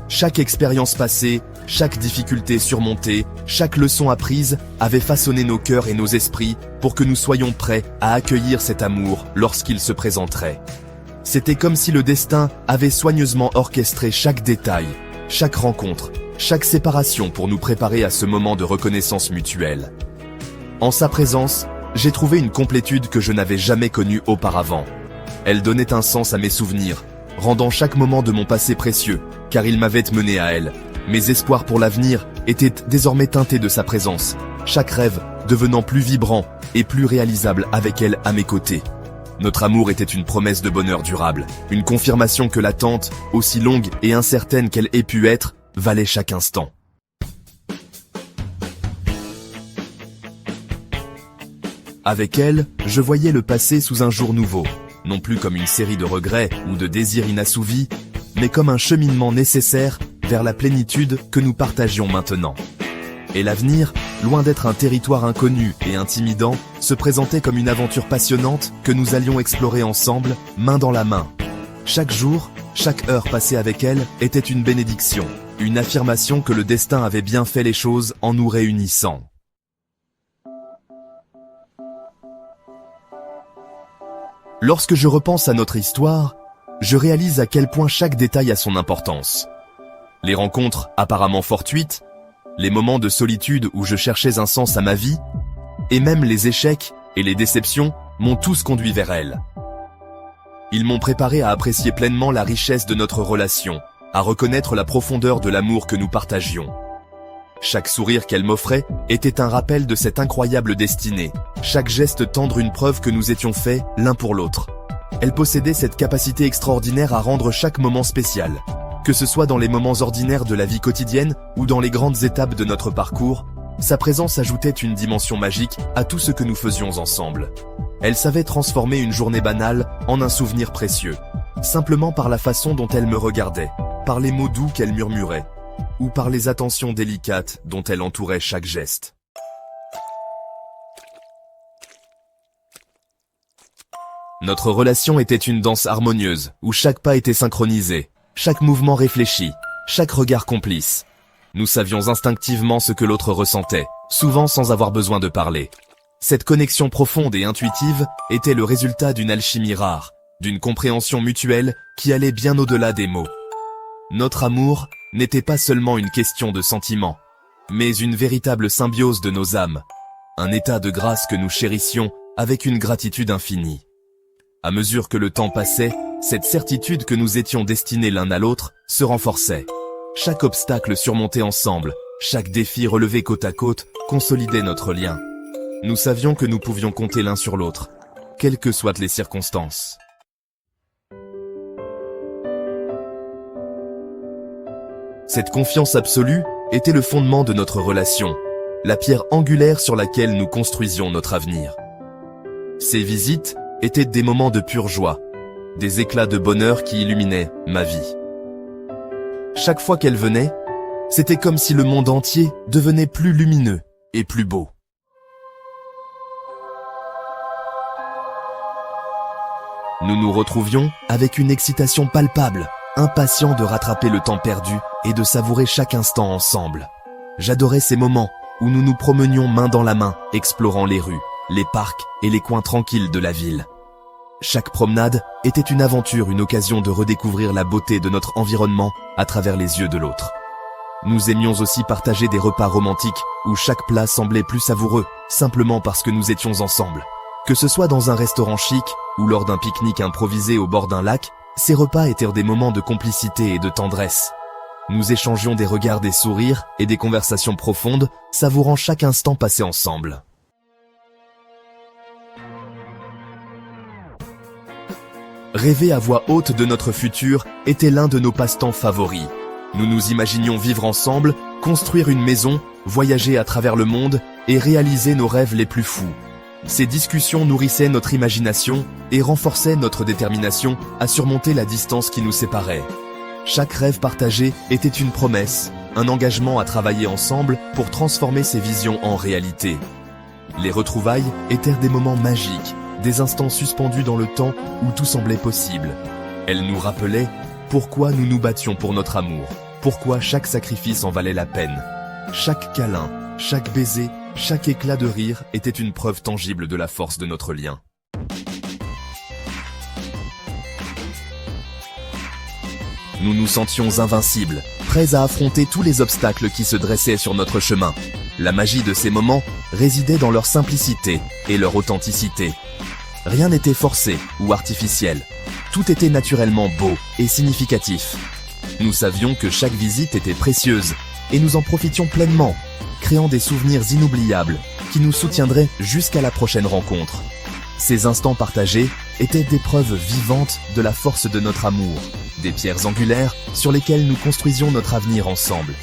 Chaque expérience passée, chaque difficulté surmontée, chaque leçon apprise avait façonné nos cœurs et nos esprits pour que nous soyons prêts à accueillir cet amour lorsqu'il se présenterait. C'était comme si le destin avait soigneusement orchestré chaque détail, chaque rencontre, chaque séparation pour nous préparer à ce moment de reconnaissance mutuelle. En sa présence, j'ai trouvé une complétude que je n'avais jamais connue auparavant. Elle donnait un sens à mes souvenirs, rendant chaque moment de mon passé précieux, car il m'avait mené à elle. Mes espoirs pour l'avenir étaient désormais teintés de sa présence, chaque rêve devenant plus vibrant et plus réalisable avec elle à mes côtés. Notre amour était une promesse de bonheur durable, une confirmation que l'attente, aussi longue et incertaine qu'elle ait pu être, valait chaque instant. Avec elle, je voyais le passé sous un jour nouveau, non plus comme une série de regrets ou de désirs inassouvis, mais comme un cheminement nécessaire vers la plénitude que nous partagions maintenant. Et l'avenir, loin d'être un territoire inconnu et intimidant, se présentait comme une aventure passionnante que nous allions explorer ensemble, main dans la main. Chaque jour, chaque heure passée avec elle était une bénédiction, une affirmation que le destin avait bien fait les choses en nous réunissant. Lorsque je repense à notre histoire, je réalise à quel point chaque détail a son importance. Les rencontres apparemment fortuites, les moments de solitude où je cherchais un sens à ma vie, et même les échecs et les déceptions m'ont tous conduit vers elle. Ils m'ont préparé à apprécier pleinement la richesse de notre relation, à reconnaître la profondeur de l'amour que nous partagions. Chaque sourire qu'elle m'offrait était un rappel de cette incroyable destinée, chaque geste tendre une preuve que nous étions faits l'un pour l'autre. Elle possédait cette capacité extraordinaire à rendre chaque moment spécial, que ce soit dans les moments ordinaires de la vie quotidienne ou dans les grandes étapes de notre parcours. Sa présence ajoutait une dimension magique à tout ce que nous faisions ensemble. Elle savait transformer une journée banale en un souvenir précieux, simplement par la façon dont elle me regardait, par les mots doux qu'elle murmurait, ou par les attentions délicates dont elle entourait chaque geste. Notre relation était une danse harmonieuse, où chaque pas était synchronisé, chaque mouvement réfléchi, chaque regard complice. Nous savions instinctivement ce que l'autre ressentait, souvent sans avoir besoin de parler. Cette connexion profonde et intuitive était le résultat d'une alchimie rare, d'une compréhension mutuelle qui allait bien au-delà des mots. Notre amour n'était pas seulement une question de sentiments, mais une véritable symbiose de nos âmes, un état de grâce que nous chérissions avec une gratitude infinie. À mesure que le temps passait, cette certitude que nous étions destinés l'un à l'autre se renforçait. Chaque obstacle surmonté ensemble, chaque défi relevé côte à côte, consolidait notre lien. Nous savions que nous pouvions compter l'un sur l'autre, quelles que soient les circonstances. Cette confiance absolue était le fondement de notre relation, la pierre angulaire sur laquelle nous construisions notre avenir. Ces visites étaient des moments de pure joie, des éclats de bonheur qui illuminaient ma vie. Chaque fois qu'elle venait, C'était comme si le monde entier devenait plus lumineux et plus beau. Nous nous retrouvions avec une excitation palpable, impatients de rattraper le temps perdu et de savourer chaque instant ensemble. J'adorais ces moments où nous nous promenions main dans la main, explorant les rues, les parcs et les coins tranquilles de la ville. Chaque promenade était une aventure, une occasion de redécouvrir la beauté de notre environnement à travers les yeux de l'autre. Nous aimions aussi partager des repas romantiques où chaque plat semblait plus savoureux, simplement parce que nous étions ensemble. Que ce soit dans un restaurant chic ou lors d'un pique-nique improvisé au bord d'un lac, ces repas étaient des moments de complicité et de tendresse. Nous échangions des regards, des sourires et des conversations profondes, savourant chaque instant passé ensemble. Rêver à voix haute de notre futur était l'un de nos passe-temps favoris. Nous nous imaginions vivre ensemble, construire une maison, voyager à travers le monde et réaliser nos rêves les plus fous. Ces discussions nourrissaient notre imagination et renforçaient notre détermination à surmonter la distance qui nous séparait. Chaque rêve partagé était une promesse, un engagement à travailler ensemble pour transformer ces visions en réalité. Les retrouvailles étaient des moments magiques, des instants suspendus dans le temps où tout semblait possible. Elles nous rappelaient pourquoi nous nous battions pour notre amour, pourquoi chaque sacrifice en valait la peine. Chaque câlin, chaque baiser, chaque éclat de rire était une preuve tangible de la force de notre lien. Nous nous sentions invincibles, prêts à affronter tous les obstacles qui se dressaient sur notre chemin. La magie de ces moments résidait dans leur simplicité et leur authenticité. Rien n'était forcé ou artificiel. Tout était naturellement beau et significatif. Nous savions que chaque visite était précieuse et nous en profitions pleinement, créant des souvenirs inoubliables qui nous soutiendraient jusqu'à la prochaine rencontre. Ces instants partagés étaient des preuves vivantes de la force de notre amour, des pierres angulaires sur lesquelles nous construisions notre avenir ensemble.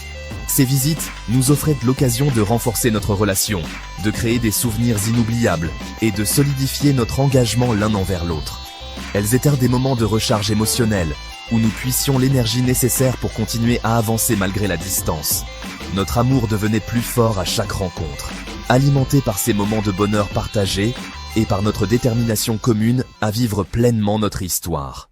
Ces visites nous offraient l'occasion de renforcer notre relation, de créer des souvenirs inoubliables et de solidifier notre engagement l'un envers l'autre. Elles étaient des moments de recharge émotionnelle, où nous puissions l'énergie nécessaire pour continuer à avancer malgré la distance. Notre amour devenait plus fort à chaque rencontre, alimenté par ces moments de bonheur partagés et par notre détermination commune à vivre pleinement notre histoire.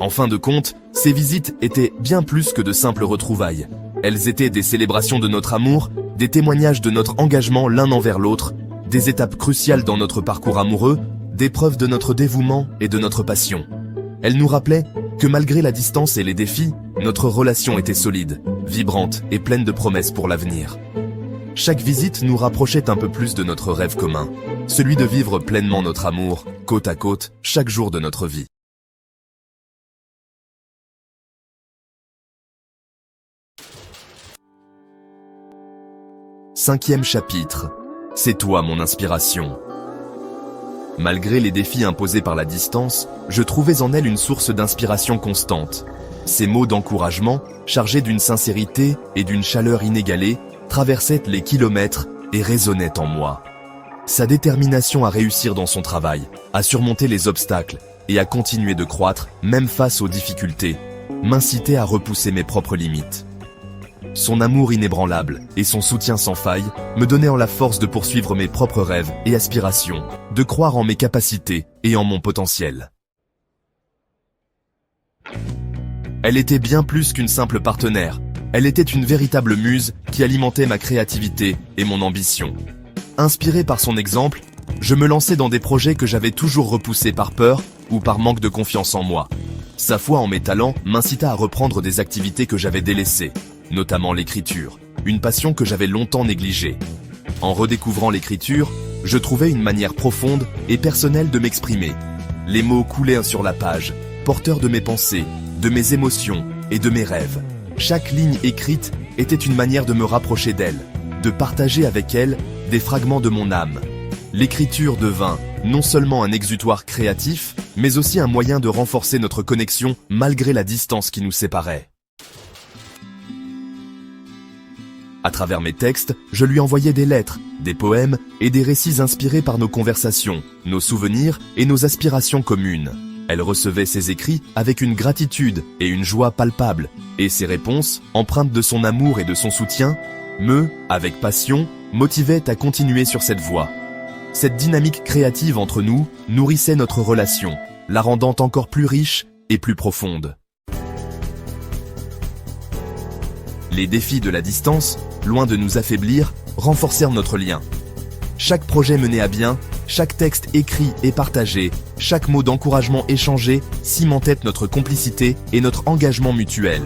En fin de compte, ces visites étaient bien plus que de simples retrouvailles. Elles étaient des célébrations de notre amour, des témoignages de notre engagement l'un envers l'autre, des étapes cruciales dans notre parcours amoureux, des preuves de notre dévouement et de notre passion. Elles nous rappelaient que malgré la distance et les défis, notre relation était solide, vibrante et pleine de promesses pour l'avenir. Chaque visite nous rapprochait un peu plus de notre rêve commun, celui de vivre pleinement notre amour, côte à côte, chaque jour de notre vie. Cinquième chapitre. C'est toi mon inspiration. Malgré les défis imposés par la distance, je trouvais en elle une source d'inspiration constante. Ces mots d'encouragement, chargés d'une sincérité et d'une chaleur inégalée, traversaient les kilomètres et résonnaient en moi. Sa détermination à réussir dans son travail, à surmonter les obstacles et à continuer de croître, même face aux difficultés, m'incitait à repousser mes propres limites. Son amour inébranlable et son soutien sans faille me donnaient la force de poursuivre mes propres rêves et aspirations, de croire en mes capacités et en mon potentiel. Elle était bien plus qu'une simple partenaire. Elle était une véritable muse qui alimentait ma créativité et mon ambition. Inspiré par son exemple, je me lançais dans des projets que j'avais toujours repoussés par peur ou par manque de confiance en moi. Sa foi en mes talents m'incita à reprendre des activités que j'avais délaissées, notamment l'écriture, une passion que j'avais longtemps négligée. En redécouvrant l'écriture, je trouvais une manière profonde et personnelle de m'exprimer. Les mots coulaient sur la page, porteurs de mes pensées, de mes émotions et de mes rêves. Chaque ligne écrite était une manière de me rapprocher d'elle, de partager avec elle des fragments de mon âme. L'écriture devint non seulement un exutoire créatif, mais aussi un moyen de renforcer notre connexion malgré la distance qui nous séparait. À travers mes textes, je lui envoyais des lettres, des poèmes et des récits inspirés par nos conversations, nos souvenirs et nos aspirations communes. Elle recevait ses écrits avec une gratitude et une joie palpables, et ses réponses, empreintes de son amour et de son soutien, avec passion, motivaient à continuer sur cette voie. Cette dynamique créative entre nous nourrissait notre relation, la rendant encore plus riche et plus profonde. Les défis de la distance, loin de nous affaiblir, renforcèrent notre lien. Chaque projet mené à bien, chaque texte écrit et partagé, chaque mot d'encouragement échangé cimentait notre complicité et notre engagement mutuel.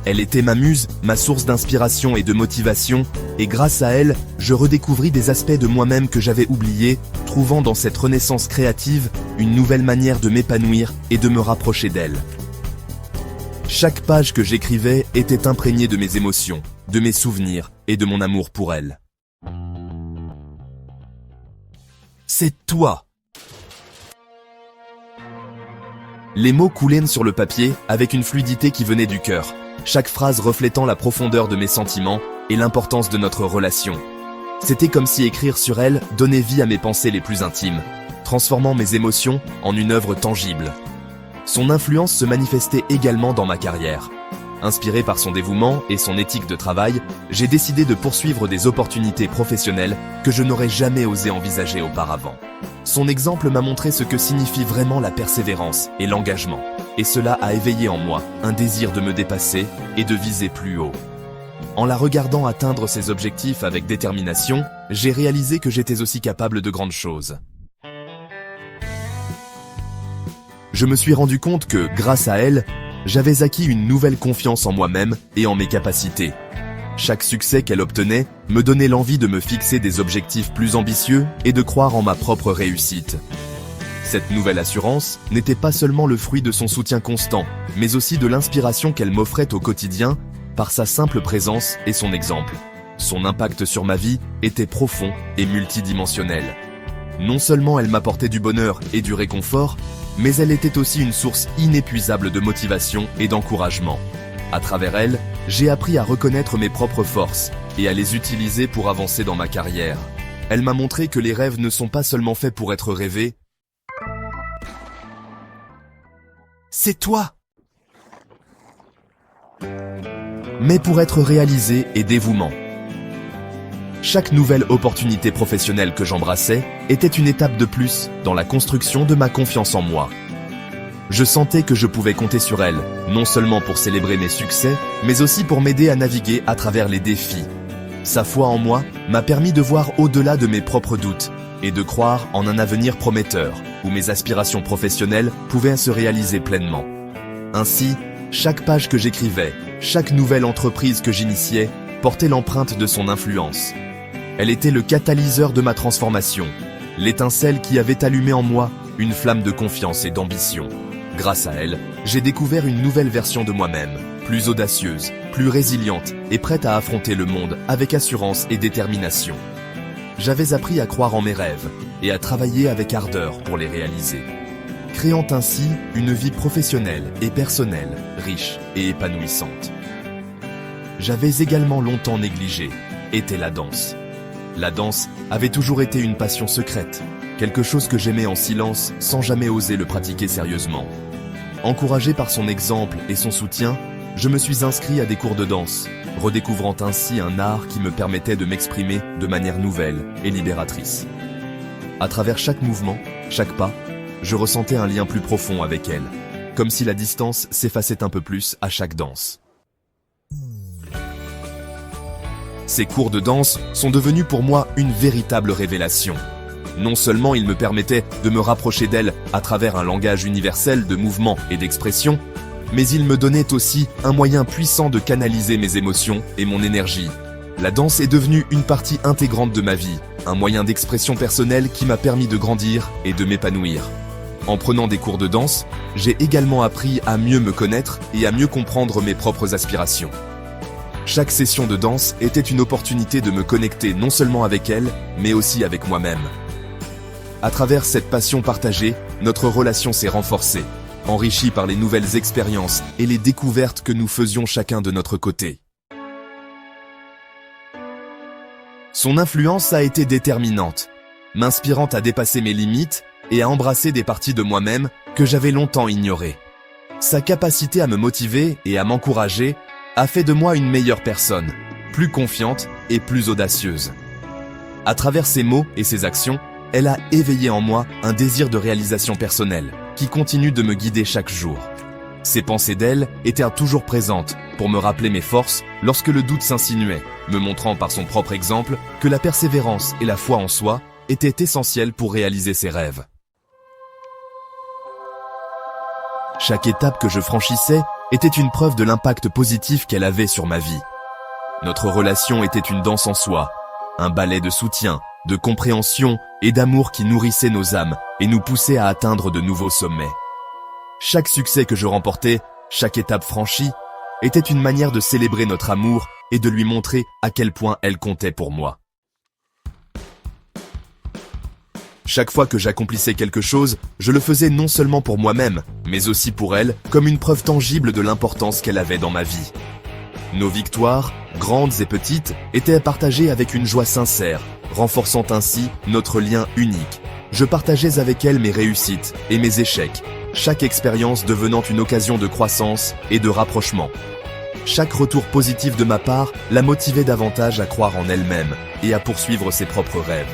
Elle était ma muse, ma source d'inspiration et de motivation, et grâce à elle, je redécouvris des aspects de moi-même que j'avais oubliés, trouvant dans cette renaissance créative une nouvelle manière de m'épanouir et de me rapprocher d'elle. Chaque page que j'écrivais était imprégnée de mes émotions, de mes souvenirs et de mon amour pour elle. C'est toi! Les mots coulaient sur le papier avec une fluidité qui venait du cœur, chaque phrase reflétant la profondeur de mes sentiments et l'importance de notre relation. C'était comme si écrire sur elle donnait vie à mes pensées les plus intimes, transformant mes émotions en une œuvre tangible. Son influence se manifestait également dans ma carrière. Inspiré par son dévouement et son éthique de travail, j'ai décidé de poursuivre des opportunités professionnelles que je n'aurais jamais osé envisager auparavant. Son exemple m'a montré ce que signifie vraiment la persévérance et l'engagement, et cela a éveillé en moi un désir de me dépasser et de viser plus haut. En la regardant atteindre ses objectifs avec détermination, j'ai réalisé que j'étais aussi capable de grandes choses. Je me suis rendu compte que, grâce à elle, j'avais acquis une nouvelle confiance en moi-même et en mes capacités. Chaque succès qu'elle obtenait me donnait l'envie de me fixer des objectifs plus ambitieux et de croire en ma propre réussite. Cette nouvelle assurance n'était pas seulement le fruit de son soutien constant, mais aussi de l'inspiration qu'elle m'offrait au quotidien par sa simple présence et son exemple. Son impact sur ma vie était profond et multidimensionnel. Non seulement elle m'apportait du bonheur et du réconfort, mais elle était aussi une source inépuisable de motivation et d'encouragement. À travers elle, j'ai appris à reconnaître mes propres forces et à les utiliser pour avancer dans ma carrière. Elle m'a montré que les rêves ne sont pas seulement faits pour être rêvés. C'est toi! Mais pour être réalisés et dévouement. Chaque nouvelle opportunité professionnelle que j'embrassais était une étape de plus dans la construction de ma confiance en moi. Je sentais que je pouvais compter sur elle, non seulement pour célébrer mes succès, mais aussi pour m'aider à naviguer à travers les défis. Sa foi en moi m'a permis de voir au-delà de mes propres doutes et de croire en un avenir prometteur, où mes aspirations professionnelles pouvaient se réaliser pleinement. Ainsi, chaque page que j'écrivais, chaque nouvelle entreprise que j'initiais, portait l'empreinte de son influence. Elle était le catalyseur de ma transformation, l'étincelle qui avait allumé en moi une flamme de confiance et d'ambition. Grâce à elle, j'ai découvert une nouvelle version de moi-même, plus audacieuse, plus résiliente et prête à affronter le monde avec assurance et détermination. J'avais appris à croire en mes rêves et à travailler avec ardeur pour les réaliser, créant ainsi une vie professionnelle et personnelle, riche et épanouissante. J'avais également longtemps négligé, était la danse. La danse avait toujours été une passion secrète, quelque chose que j'aimais en silence sans jamais oser le pratiquer sérieusement. Encouragé par son exemple et son soutien, je me suis inscrit à des cours de danse, redécouvrant ainsi un art qui me permettait de m'exprimer de manière nouvelle et libératrice. À travers chaque mouvement, chaque pas, je ressentais un lien plus profond avec elle, comme si la distance s'effaçait un peu plus à chaque danse. Ces cours de danse sont devenus pour moi une véritable révélation. Non seulement ils me permettaient de me rapprocher d'elle à travers un langage universel de mouvement et d'expression, mais ils me donnaient aussi un moyen puissant de canaliser mes émotions et mon énergie. La danse est devenue une partie intégrante de ma vie, un moyen d'expression personnelle qui m'a permis de grandir et de m'épanouir. En prenant des cours de danse, j'ai également appris à mieux me connaître et à mieux comprendre mes propres aspirations. Chaque session de danse était une opportunité de me connecter non seulement avec elle, mais aussi avec moi-même. À travers cette passion partagée, notre relation s'est renforcée, enrichie par les nouvelles expériences et les découvertes que nous faisions chacun de notre côté. Son influence a été déterminante, m'inspirant à dépasser mes limites et à embrasser des parties de moi-même que j'avais longtemps ignorées. Sa capacité à me motiver et à m'encourager a fait de moi une meilleure personne, plus confiante et plus audacieuse. À travers ses mots et ses actions, elle a éveillé en moi un désir de réalisation personnelle qui continue de me guider chaque jour. Ses pensées d'elle étaient toujours présentes pour me rappeler mes forces lorsque le doute s'insinuait, me montrant par son propre exemple que la persévérance et la foi en soi étaient essentielles pour réaliser ses rêves. Chaque étape que je franchissais était une preuve de l'impact positif qu'elle avait sur ma vie. Notre relation était une danse en soi, un ballet de soutien, de compréhension et d'amour qui nourrissait nos âmes et nous poussait à atteindre de nouveaux sommets. Chaque succès que je remportais, chaque étape franchie, était une manière de célébrer notre amour et de lui montrer à quel point elle comptait pour moi. Chaque fois que j'accomplissais quelque chose, je le faisais non seulement pour moi-même, mais aussi pour elle, comme une preuve tangible de l'importance qu'elle avait dans ma vie. Nos victoires, grandes et petites, étaient partagées avec une joie sincère, renforçant ainsi notre lien unique. Je partageais avec elle mes réussites et mes échecs, chaque expérience devenant une occasion de croissance et de rapprochement. Chaque retour positif de ma part la motivait davantage à croire en elle-même et à poursuivre ses propres rêves.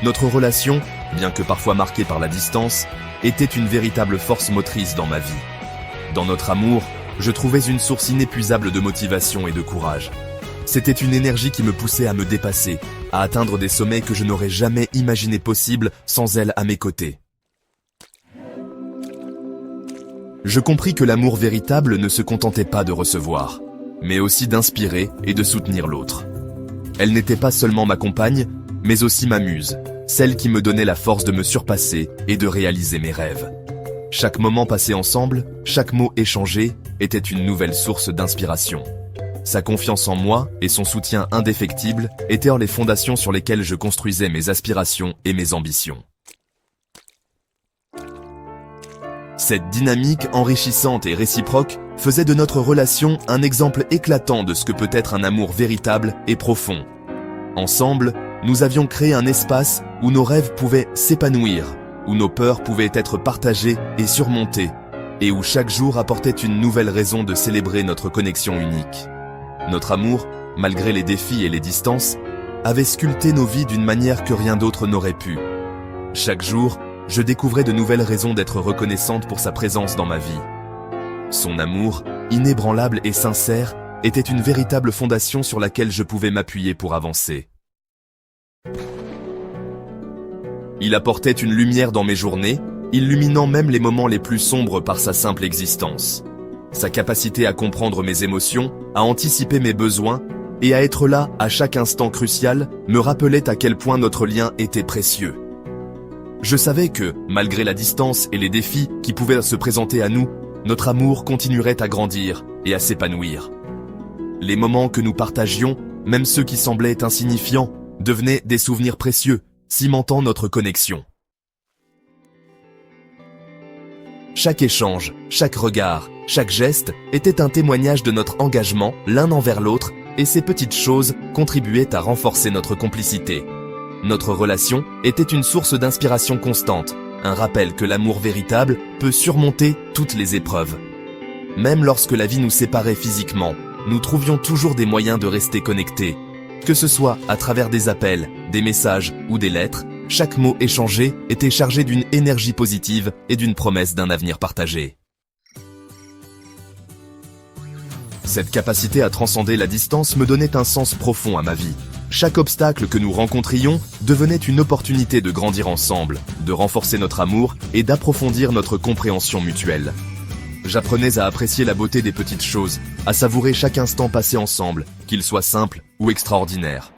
Notre relation, bien que parfois marquée par la distance, était une véritable force motrice dans ma vie. Dans notre amour, je trouvais une source inépuisable de motivation et de courage. C'était une énergie qui me poussait à me dépasser, à atteindre des sommets que je n'aurais jamais imaginé possibles sans elle à mes côtés. Je compris que l'amour véritable ne se contentait pas de recevoir, mais aussi d'inspirer et de soutenir l'autre. Elle n'était pas seulement ma compagne, mais aussi ma muse, celle qui me donnait la force de me surpasser et de réaliser mes rêves. Chaque moment passé ensemble, chaque mot échangé, était une nouvelle source d'inspiration. Sa confiance en moi et son soutien indéfectible étaient les fondations sur lesquelles je construisais mes aspirations et mes ambitions. Cette dynamique enrichissante et réciproque faisait de notre relation un exemple éclatant de ce que peut être un amour véritable et profond. Ensemble, nous avions créé un espace où nos rêves pouvaient s'épanouir, où nos peurs pouvaient être partagées et surmontées, et où chaque jour apportait une nouvelle raison de célébrer notre connexion unique. Notre amour, malgré les défis et les distances, avait sculpté nos vies d'une manière que rien d'autre n'aurait pu. Chaque jour, je découvrais de nouvelles raisons d'être reconnaissante pour sa présence dans ma vie. Son amour, inébranlable et sincère, était une véritable fondation sur laquelle je pouvais m'appuyer pour avancer. Il apportait une lumière dans mes journées, illuminant même les moments les plus sombres par sa simple existence. Sa capacité à comprendre mes émotions, à anticiper mes besoins et à être là à chaque instant crucial me rappelait à quel point notre lien était précieux. Je savais que, malgré la distance et les défis qui pouvaient se présenter à nous, notre amour continuerait à grandir et à s'épanouir. Les moments que nous partagions, même ceux qui semblaient insignifiants, devenaient des souvenirs précieux, cimentant notre connexion. Chaque échange, chaque regard, chaque geste était un témoignage de notre engagement l'un envers l'autre, et ces petites choses contribuaient à renforcer notre complicité. Notre relation était une source d'inspiration constante, un rappel que l'amour véritable peut surmonter toutes les épreuves. Même lorsque la vie nous séparait physiquement, nous trouvions toujours des moyens de rester connectés. Que ce soit à travers des appels, des messages ou des lettres, chaque mot échangé était chargé d'une énergie positive et d'une promesse d'un avenir partagé. Cette capacité à transcender la distance me donnait un sens profond à ma vie. Chaque obstacle que nous rencontrions devenait une opportunité de grandir ensemble, de renforcer notre amour et d'approfondir notre compréhension mutuelle. J'apprenais à apprécier la beauté des petites choses, à savourer chaque instant passé ensemble, qu'il soit simple ou extraordinaire.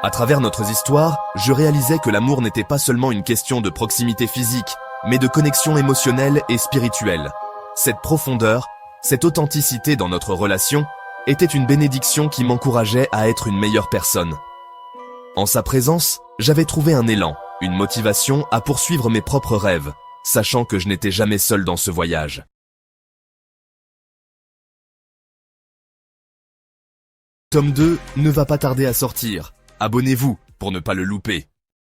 À travers notre histoire, je réalisais que l'amour n'était pas seulement une question de proximité physique, mais de connexion émotionnelle et spirituelle. Cette profondeur, cette authenticité dans notre relation, était une bénédiction qui m'encourageait à être une meilleure personne. En sa présence, j'avais trouvé un élan, une motivation à poursuivre mes propres rêves, sachant que je n'étais jamais seul dans ce voyage. Tome 2 ne va pas tarder à sortir. Abonnez-vous pour ne pas le louper.